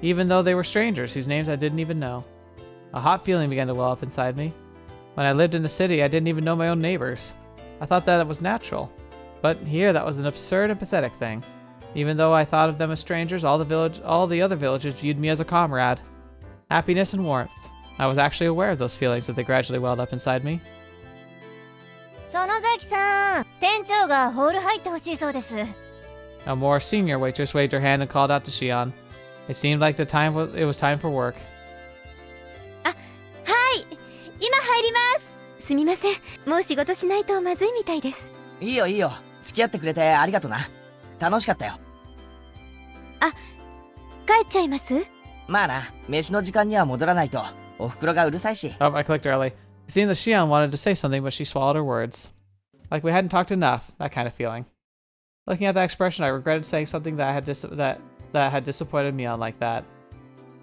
Even though they were strangers whose names I didn't even know. A hot feeling began to well up inside me. When I lived in the city, I didn't even know my own neighbors. I thought that it was natural. But here, that was an absurd and pathetic thing. Even though I thought of them as strangers, all the other villagers viewed me as a comrade. Happiness and warmth. I was actually aware of those feelings as they gradually welled up inside me. 園崎さん、店長がホール入ってほしいそうです。A more senior waitress waved her hand and called out to Shion. It seemed like it was time for work. あ、はい、今入ります。すみません、もう仕事しないとまずいみたいです。いいよいいよ。付き合ってくれてありがとな。楽しかったよ。あ、帰っちゃいます？まあな、飯の時間には戻らないと。お袋がうるさいし。Oh, I clicked early. It seemed that Shion wanted to say something, but she swallowed her words. Like we hadn't talked enough, that kind of feeling. Looking at that expression, I regretted saying something that had disappointed Mion like that.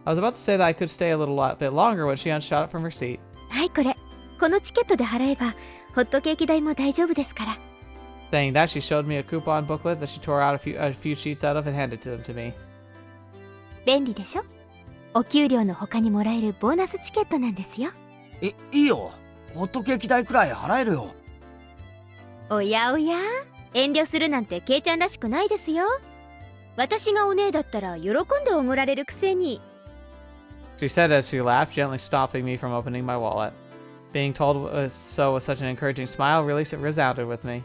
I was about to say that I could stay a bit longer when Shion shot up from her seat. はい、これ。このチケットで払えば、ホットケーキ代も大丈夫ですから。Saying that, she showed me a coupon booklet that she tore out a few sheets out of and handed them to me. 便利でしょ？お給料の他にもらえるボーナスチケットなんですよ。いいよ。ホットケーキ代くらい払えるよ。おやおや、遠慮するなんてケイちゃんらしくないですよ。私がお姉だったら喜んでおごられるくせに。She said as she laughed, gently stopping me from opening my wallet. Being told so with such an encouraging smile really resounded with me.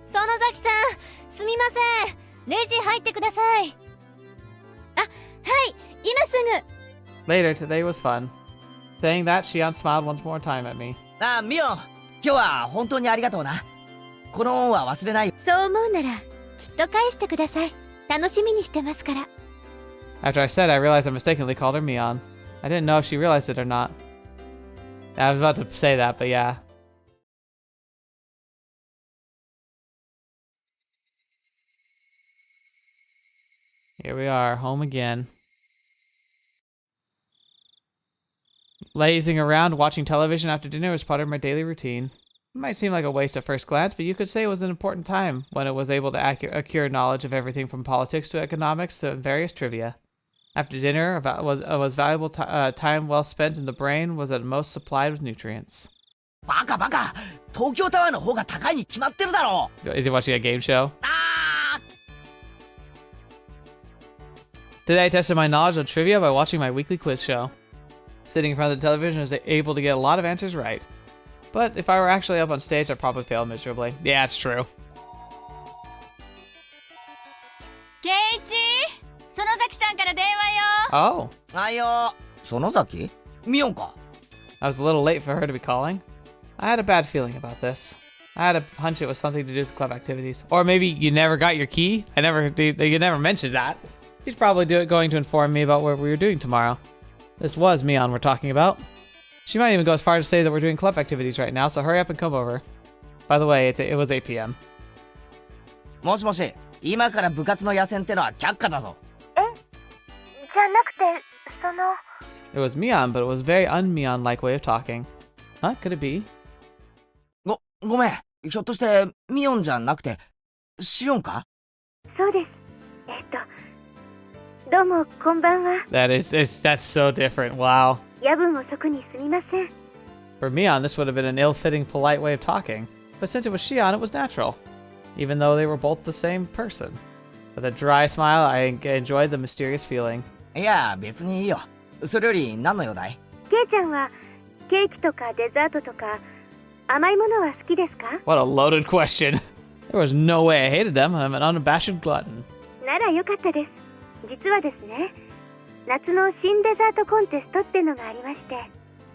園崎さん、すみません。レジ入ってください。あ、はい、今すぐ。Later, today was fun. Saying that, Shion smiled once more time at me. あ、ミオン、今日は本当にありがとうな。この恩は忘れない。そう思うなら、きっと返してください。楽しみにしてますから。After I said, I realized I mistakenly called her Mion. I didn't know if she realized it or not. I was about to say that, but yeah. Here we are, home again. Lazing around, watching television after dinner was part of my daily routine. It might seem like a waste at first glance, but you could say it was an important time when it was able to accrue knowledge of everything from politics to economics to various trivia. After dinner, was valuable time well spent, and the brain was at most supplied with nutrients. バカバカ、東京タワーの方が高いに決まってるだろう。So, is he watching a game show? Today I tested my knowledge of trivia by watching my weekly quiz show. Sitting in front of the television, I was able to get a lot of answers right. But if I were actually up on stage, I'd probably fail miserably. Yeah, it's true. Keiichi! 園崎さんから電話よ Oh, はいよ。園崎ミオンか。 I was a little late for her to be calling. I had a bad feeling about this. I had a hunch it was something to do with club activities. Or maybe you never got your key? You never mentioned that. She's probably going to inform me about what we were doing tomorrow. This was Mion we're talking about. She might even go as far as to say that we're doing club activities right now, so hurry up and come over. By the way, it was 8 p.m. もしもし、今から部活の野戦ってのは却下だぞ。じゃなくて、It was Mion, but it was a very un-Mion-like way of talking. Huh? Could it be? ごめん。ひょっとしてミオンじゃなくてシオンか？そうです。どうもこんばんは。 That's so different. Wow. 夜分遅くにすみません。 For Mion, this would have been an ill-fitting, polite way of talking. But since it was Shion, it was natural. Even though they were both the same person. With a dry smile, I enjoyed the mysterious feeling. いや、別にいいよ。それより何の用だい？ケイちゃんはケーキとかデザートとか甘いものは好きですか？ What a loaded question. There was no way I hated them. I'm an unabashed glutton. ならよかったです。実はですね、夏の新デザートコンテストってのがありまして。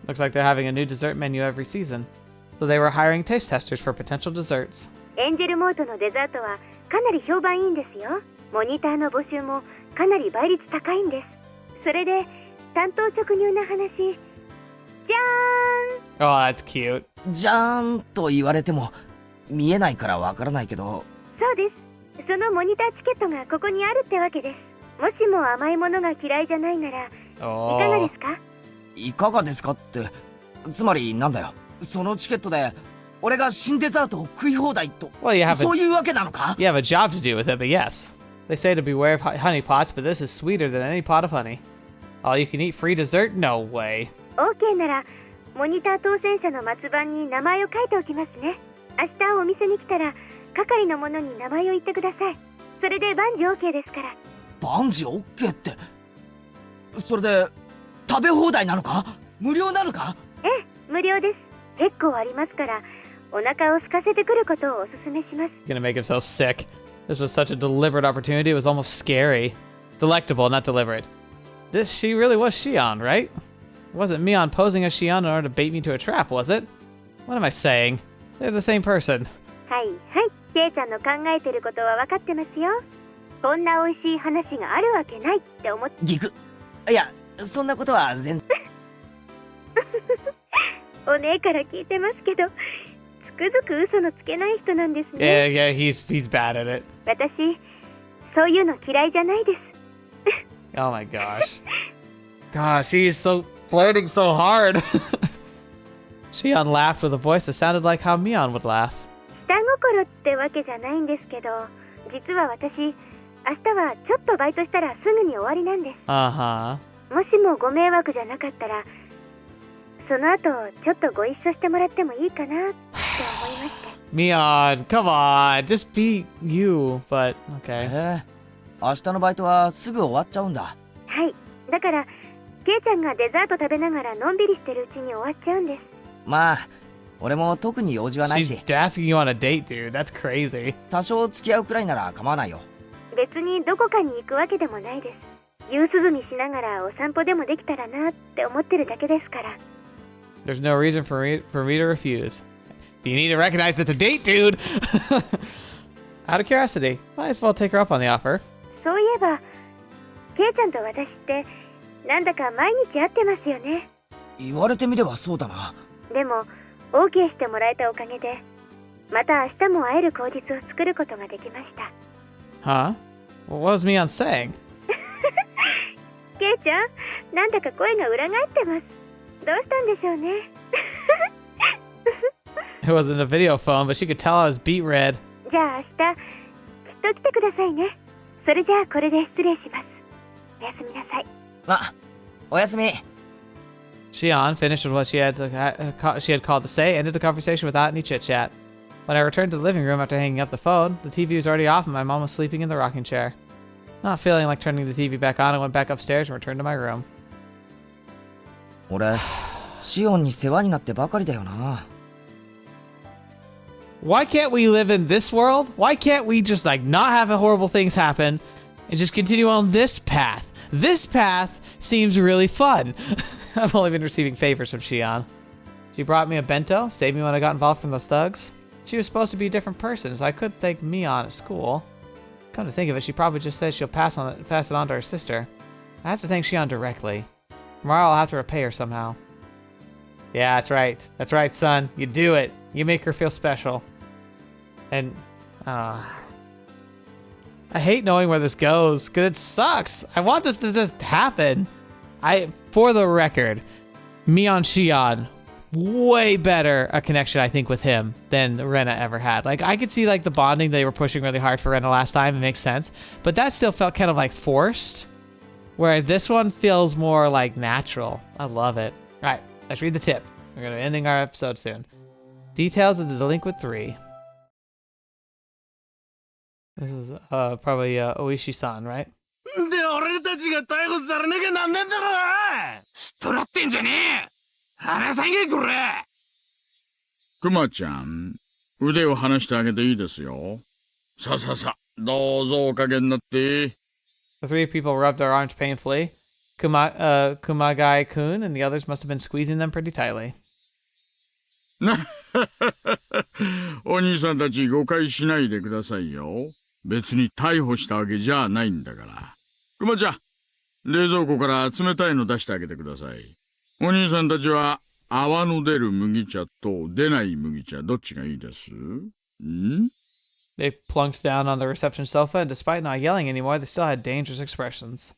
Looks like they're having a new dessert menu every season. So they were hiring taste testers for potential desserts. エンジェルモートのデザートはかなり評判いいんですよ。モニターの募集もかなり倍率高いんです。それで担当直入な話。じゃーん。 Oh, that's cute. じゃーんと言われても見えないからわからないけど。そうです。そのモニターチケットがここにあるってわけです。もしも甘いものが嫌いじゃないなら、いかがですか？いかがですかって、つまりなんだよ。そのチケットで俺が新デザートを食い放題と、Well, you have そういうわけなのか？ You have a job to do with it, but yes. They say to beware of honey pots, but this is sweeter than any pot of honey. All you can eat free dessert? No way. OK なら、モニター当選者の末番に名前を書いておきますね。明日お店に来たら、係の者に名前を言ってください。それで万事 OK ですから。万事 OK って。それで食べ放題なのか？無料なのか？ええ、無料です。結構ありますから、お腹を空かせてくることをお勧めします。 He's gonna make himself sick. This was such a deliberate opportunity, it was almost scary. Delectable, not deliberate. She really was Shion, right? It wasn't Mion posing as Shion in order to bait me to a trap, was it? What am I saying? They're the same person. はいはい、ケイちゃんの考えてることは分かってますよ。こんな美味しい話があるわけないって思って。ギク。いや、そんなことは全然。お姉から聞いてますけど、つくづく嘘のつけない人なんですね。Yeah, he's bad at it. 私、そういうの嫌いじゃないです。Oh my gosh. Gosh, she's so flirting so hard. Shion laughed with a voice that sounded like how Mion would laugh. 下心ってわけじゃないんですけど、実は私、明日はちょっとバイトしたらすぐに終わりなんです。Uh-huh. もしもご迷惑じゃなかったら、その後ちょっとご一緒してもらってもいいかなって思いまして。Mion, come on, just be you, but okay. 明日のバイトはすぐ終わっちゃうんだ。はい。だから、ケイちゃんがデザート食べながらのんびりしてるうちに終わっちゃうんです。まあ、俺も特に用事はないし。 She's asking you on a date, dude. That's crazy. 多少付き合うくらいなら構わないよ。別にどこかに行くわけでもないです。夕涼みしながらお散歩でもできたらなって思ってるだけですから。There's no reason for me to refuse. You need to recognize it's a date, dude. Out of curiosity, might as well take her up on the offer. そういえば、ケイちゃんと私ってなんだか毎日会ってますよね。言われてみればそうだな。でも OK してもらえたおかげで、また明日も会える口実を作ることができました。Huh? What was Mion saying? ケイちゃん、なんだか声が裏返ってます。どうしたんでしょうね。It wasn't a video phone, but she could tell I was beet red. じゃあ明日きっと来てくださいね。それじゃあこれで失礼します。おやすみなさい。あ、おやすみ。Shion finished with what she had called to say, ended the conversation without any chit-chat. When I returned to the living room after hanging up the phone, the TV was already off and my mom was sleeping in the rocking chair. Not feeling like turning the TV back on, I went back upstairs and returned to my room. 俺、シオンに世話になってばかりだよな。Why can't we live in this world? Why can't we just like not have horrible things happen and just continue on this path? This path seems really fun. I've only been receiving favors from Shion. She brought me a bento, saved me when I got involved from those thugs. She was supposed to be a different person, so I could thank Mion at school. Come to think of it, she probably just said she'll pass it on to her sister. I have to thank Shion directly. Tomorrow I'll have to repay her somehow. Yeah, that's right. That's right, son. You do it. You make her feel special. And, I hate knowing where this goes, because it sucks. I want this to just happen. For the record, Mion Shion, way better a connection, I think, with him than Rena ever had. Like, I could see, like, the bonding they were pushing really hard for Rena last time. It makes sense. But that still felt kind of, like, forced, where this one feels more, like, natural. I love it. All right, let's read the tip. We're going to be ending our episode soon. Details of the Delinquent 3. This is probably Oishi-san, right? で俺たちが逮捕されなきゃなんねえんだろうな。すっとらってんじゃねえ。話さんけこれ。クマちゃん、腕を離してあげていいですよ。さあ、どうぞおかげになって。The three people rubbed their arms painfully. Kumagai-kun and the others must have been squeezing them pretty tightly. お兄さんたち誤解しないでくださいよ。別に逮捕したわけじゃないんだから。クマちゃん、冷蔵庫から冷たいの出してあげてください。お兄さんたちは泡の出る麦茶と出ない麦茶どっちがいいです？ん？ They plunked down on the reception sofa, and despite not yelling anymore, they still had dangerous expressions.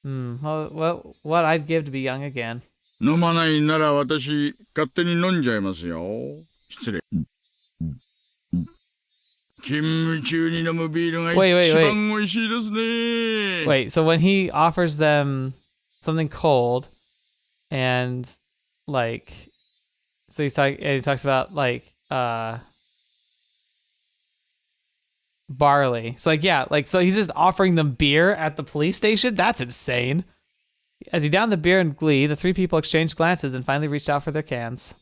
What I'd give to be young again. 飲まないなら私勝手に飲んじゃいますよ。失礼。勤務中に飲むビールが一番美味しいですね。Wait, so when he offers them something cold, and like, so he talks about like barley. So like, yeah, like, so he's just offering them beer at the police station? That's insane. As he downed the beer in glee, the three people exchanged glances and finally reached out for their cans.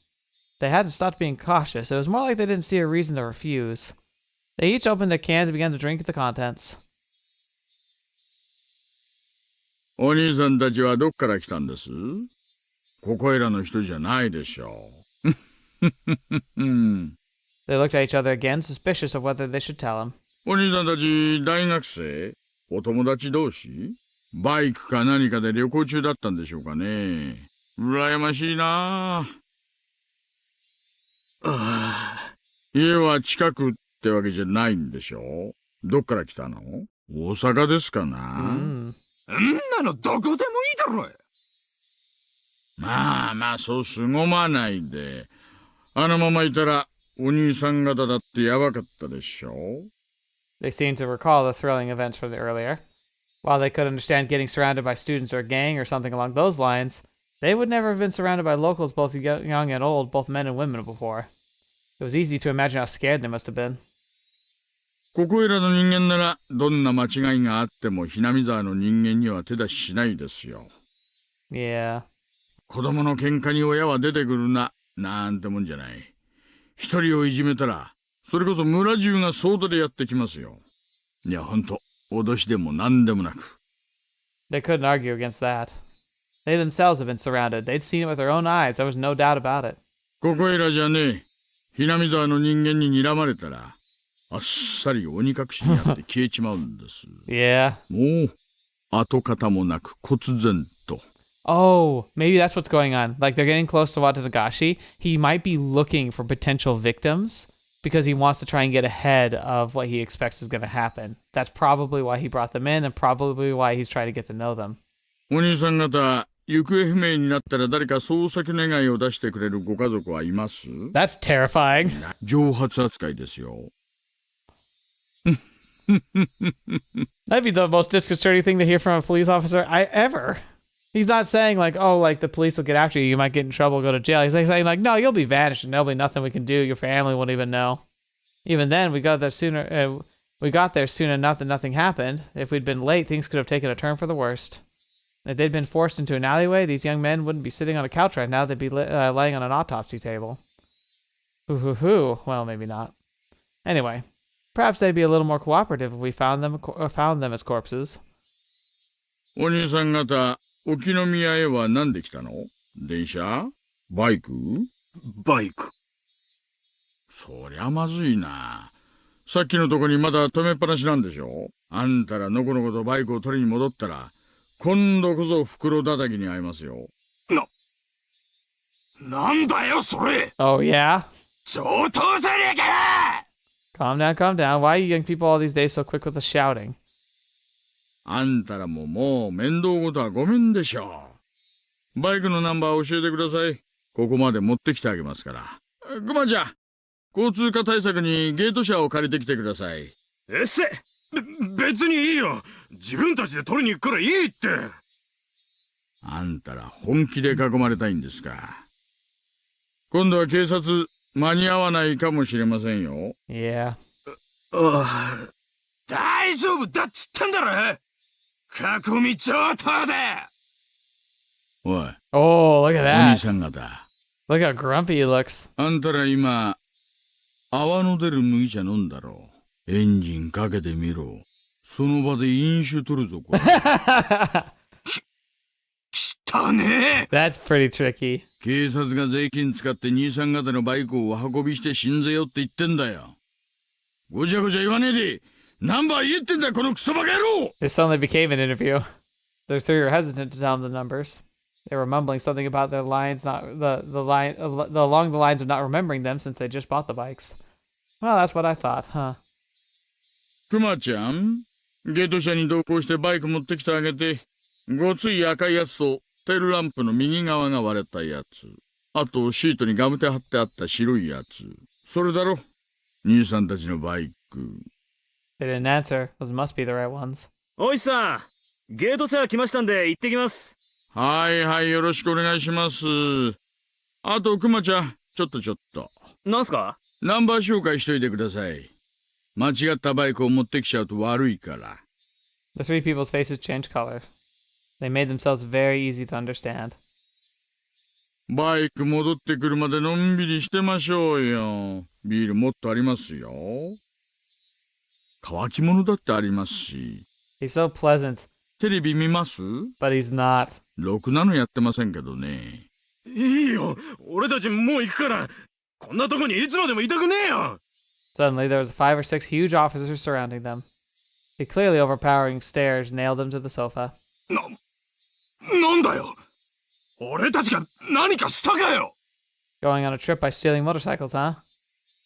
They hadn't stopped being cautious. It was more like they didn't see a reason to refuse. They each opened their cans and began to drink the contents. お兄さんたちはどっから来たんです？ここいらの人じゃないでしょう。They looked at each other again, suspicious of whether they should tell him. お兄さんたち大学生？お友達同士？バイクか何かで旅行中だったんでしょうかね。羨ましいなあ。家は近くってわけじゃないんでしょ？どっから来たの？大阪ですかな？んなのどこでもいいだろ。まあ、そう凄まないで。あのままいたらお兄さん方だってやばかったでしょ？ They seemed to recall the thrilling events from the earlier. While they could understand getting surrounded by students or a gang or something along those lines, they would never have been surrounded by locals, both young and old, both men and women, before. It was easy to imagine how scared they must have been. ここいらの人間ならどんな間違いがあってもHinamizawaの人間には手出ししないですよ。Yeah. 子供の喧嘩に親は出てくるな、なんてもんじゃない。一人をいじめたら、それこそ村中が総出でやってきますよ。いや、ほんと、脅しでも何でもなく。They couldn't argue against that. They themselves had been surrounded. They'd seen it with their own eyes. There was no doubt about it. ここいらじゃねえ。Hinamizawaの人間に睨まれたら、あっさり鬼隠しにあって消えちまうんです。Yeah. もう、跡形もなく忽然と。Oh, maybe that's what's going on. Like, they're getting close to Watanagashi. He might be looking for potential victims because he wants to try and get ahead of what he expects is going to happen. That's probably why he brought them in and probably why he's trying to get to know them. お兄さん方、行方不明になったら誰か捜索願いを出してくれるご家族はいます？ That's terrifying. 蒸発扱いですよ。That'd be the most disconcerting thing to hear from a police officer ever. He's not saying like, oh, like the police will get after you, you might get in trouble, go to jail. He's like saying like, no, you'll be vanished and there'll be nothing we can do. Your family won't even know. Even then, we We got there soon enough that nothing happened. If we'd been late, things could have taken a turn for the worst. If they'd been forced into an alleyway, these young men wouldn't be sitting on a couch right now. They'd be laying on an autopsy table. Hoo. Well, maybe not. Anyway, perhaps they'd be a little more cooperative if we found them as corpses. お兄さん方、沖宮へは何で来たの？電車？バイク？バイク。そりゃまずいな。さっきのとこにまだ止めっぱなしなんでしょ？あんたらのこのことバイクを取りに戻ったら、今度こそ袋叩きに遭いますよ。なんだよそれ！ Oh, yeah? 上等じゃねえか！ Calm down. Why are you young people all these days so quick with the shouting? あんたらももう面倒ごとはごめんでしょう。バイクのナンバー教えてください。ここまで持ってきてあげますから。クマちゃん、交通課対策にゲート車を借りてきてください。別にいいよ。自分たちで取りに行くからいいって。あんたら本気で囲まれたいんですか。今度は警察間に合わないかもしれませんよ。Yeah. 大丈夫だっつったんだろ。囲み上等だ。おい。Oh, look at お兄 that. さん方。Look how grumpy he looks. あんたら今、泡の出る麦茶飲んだろ。エンジンかけてみろ。その場で飲酒取るぞ、これ。汚ねえ。 That's pretty tricky. 警察が税金使って兄さん方のバイクを運びして死んぜよって言ってんだよ。ごちゃごちゃ言わねえで。ナンバー言えってんだ、このクソバカ野郎。 This suddenly became an interview. The three were hesitant to tell him the numbers. They were mumbling something about their lines, along the lines of not remembering them since they just bought the bikes. Well, that's what I thought, huh? クマちゃん、ゲート車に同行してバイク持ってきてあげて、ごつい赤いやつとテールランプの右側が割れたやつ、あとシートにガムテ貼ってあった白いやつ、それだろ、兄さんたちのバイク。They didn't answer. Those must be the right ones. おいさん、ゲート車来ましたんで行ってきます。はいはい、よろしくお願いします。あとクマちゃん、ちょっと。なんすか？ナンバー紹介しといてください。間違ったバイクを持ってきちゃうと悪いから。The three people's faces changed color. They made themselves very easy to understand. バイク戻ってくるまでのんびりしてましょうよ。ビールもっとありますよ。乾き物だってありますし。He's so pleasant, テレビ見ます？ but he's not. ろくなのやってませんけどね。いいよ、俺たちもう行くから。こんなとこにいつまでもいたくねえよ。 Suddenly, there was 5 or 6 huge officers surrounding them. The clearly overpowering stares nailed them to the sofa. なんだよ。俺たちが何かしたかよ。 Going on a trip by stealing motorcycles, huh?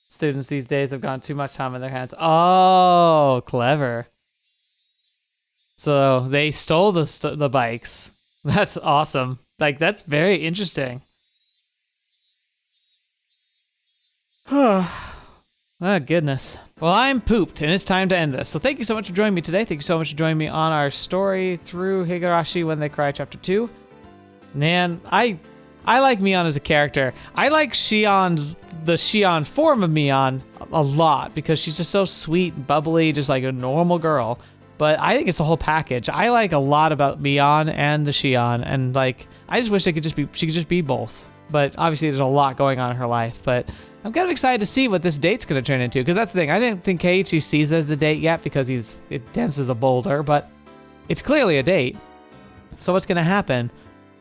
Students these days have gone too much time in their hands. Oh, clever. So they stole the bikes. That's awesome. Like, that's very interesting. Oh, goodness. Well, I'm pooped, and it's time to end this. So thank you so much for joining me today. Thank you so much for joining me on our story through Higurashi When They Cry Chapter 2. Man, I like Mion as a character. I like the Shion form of Mion a lot because she's just so sweet and bubbly, just like a normal girl. But I think it's the whole package. I like a lot about Mion and the Shion, and like I just wish she could just be both. But obviously there's a lot going on in her life. But I'm kind of excited to see what this date's going to turn into, because that's the thing. I didn't think Kaiichi sees it as the date yet because he's dense as a boulder, but it's clearly a date. So what's going to happen?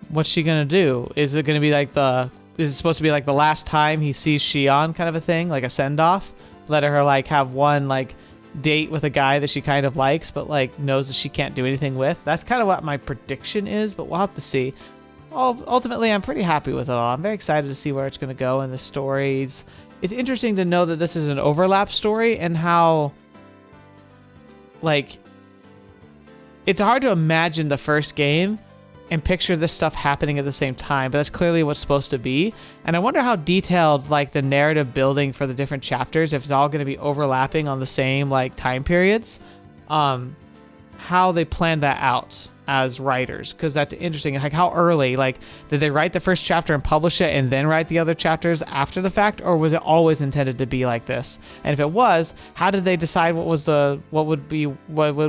What's she going to do? Is it going to be like is it supposed to be like the last time he sees Shion kind of a thing, like a send-off? Let her like have one like date with a guy that she kind of likes, but like knows that she can't do anything with? That's kind of what my prediction is, but we'll have to see. Ultimately, I'm pretty happy with it all. I'm very excited to see where it's going to go in the stories. It's interesting to know that this is an overlap story and how, like, it's hard to imagine the first game and picture this stuff happening at the same time, but that's clearly what's supposed to be. And I wonder how detailed, like, the narrative building for the different chapters, if it's all going to be overlapping on the same, like, time periods. how they planned that out as writers, because that's interesting. Like, how early, like, did they write the first chapter and publish it and then write the other chapters after the fact, or was it always intended to be like this? And if it was, how did they decide what would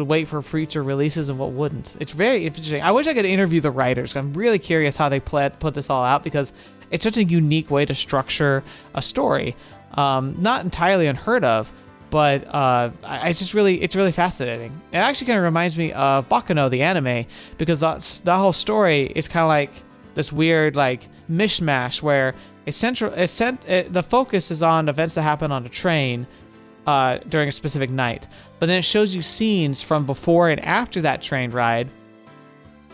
wait for future releases and what wouldn't? It's very interesting. I wish I could interview the writers. I'm really curious how they put this all out, because it's such a unique way to structure a story. Not entirely unheard of, but it's really fascinating. It actually kind of reminds me of Baccano, the anime, because that whole story is kind of like this weird like mishmash where the focus is on events that happen on a train during a specific night, but then it shows you scenes from before and after that train ride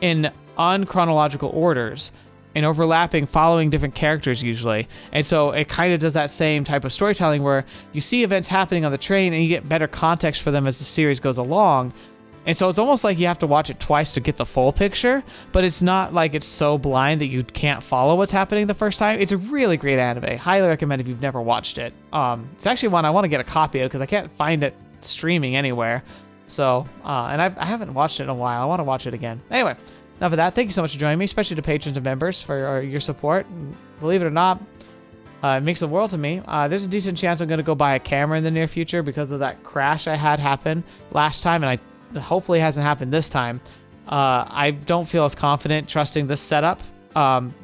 in unchronological orders, and overlapping, following different characters usually. And so it kind of does that same type of storytelling where you see events happening on the train and you get better context for them as the series goes along. And so it's almost like you have to watch it twice to get the full picture, but it's not like it's so blind that you can't follow what's happening the first time. It's a really great anime. Highly recommend if you've never watched it. It's actually one I want to get a copy of because I can't find it streaming anywhere. So, and I haven't watched it in a while. I want to watch it again. Anyway, enough of that. Thank you so much for joining me, especially to patrons and members for your support. Believe it or not, it makes the world to me. There's a decent chance I'm going to go buy a camera in the near future because of that crash I had happen last time, and hopefully hasn't happened this time. I don't feel as confident trusting this setup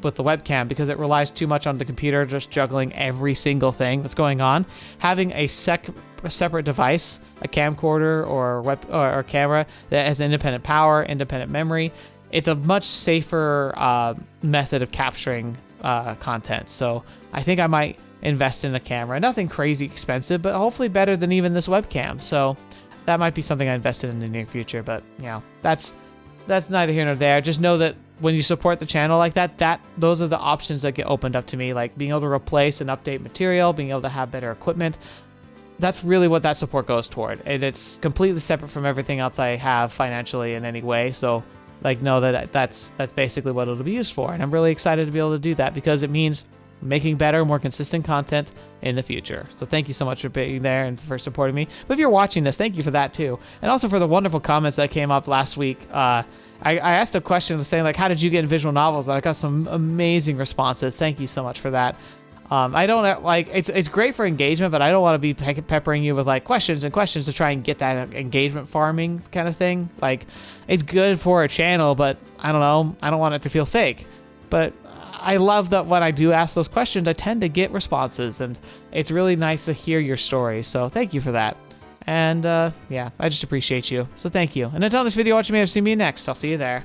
with the webcam because it relies too much on the computer just juggling every single thing that's going on. Having a separate device, a camcorder or camera that has independent power, independent memory, it's a much safer method of capturing content. So I think I might invest in a camera. Nothing crazy expensive, but hopefully better than even this webcam. So that might be something I invested in the near future. But you know, that's neither here nor there. Just know that when you support the channel like that, those are the options that get opened up to me, like being able to replace and update material, being able to have better equipment. That's really what that support goes toward, and it's completely separate from everything else I have financially in any way. So like, know that that's basically what it'll be used for, and I'm really excited to be able to do that because it means making better, more consistent content in the future. So thank you so much for being there and for supporting me. But if you're watching this, thank you for that too, and also for the wonderful comments that came up last week. I asked a question saying like, how did you get in visual novels? And I got some amazing responses. Thank you so much for that. I don't like it's great for engagement, but I don't want to be peppering you with like questions and questions to try and get that engagement farming kind of thing. Like, it's good for a channel, but I don't know, I don't want it to feel fake. But I love that when I do ask those questions, I tend to get responses, and it's really nice to hear your story. So thank you for that. And yeah, I just appreciate you. So thank you. And until this video, watch me, I'll see me next. I'll see you there.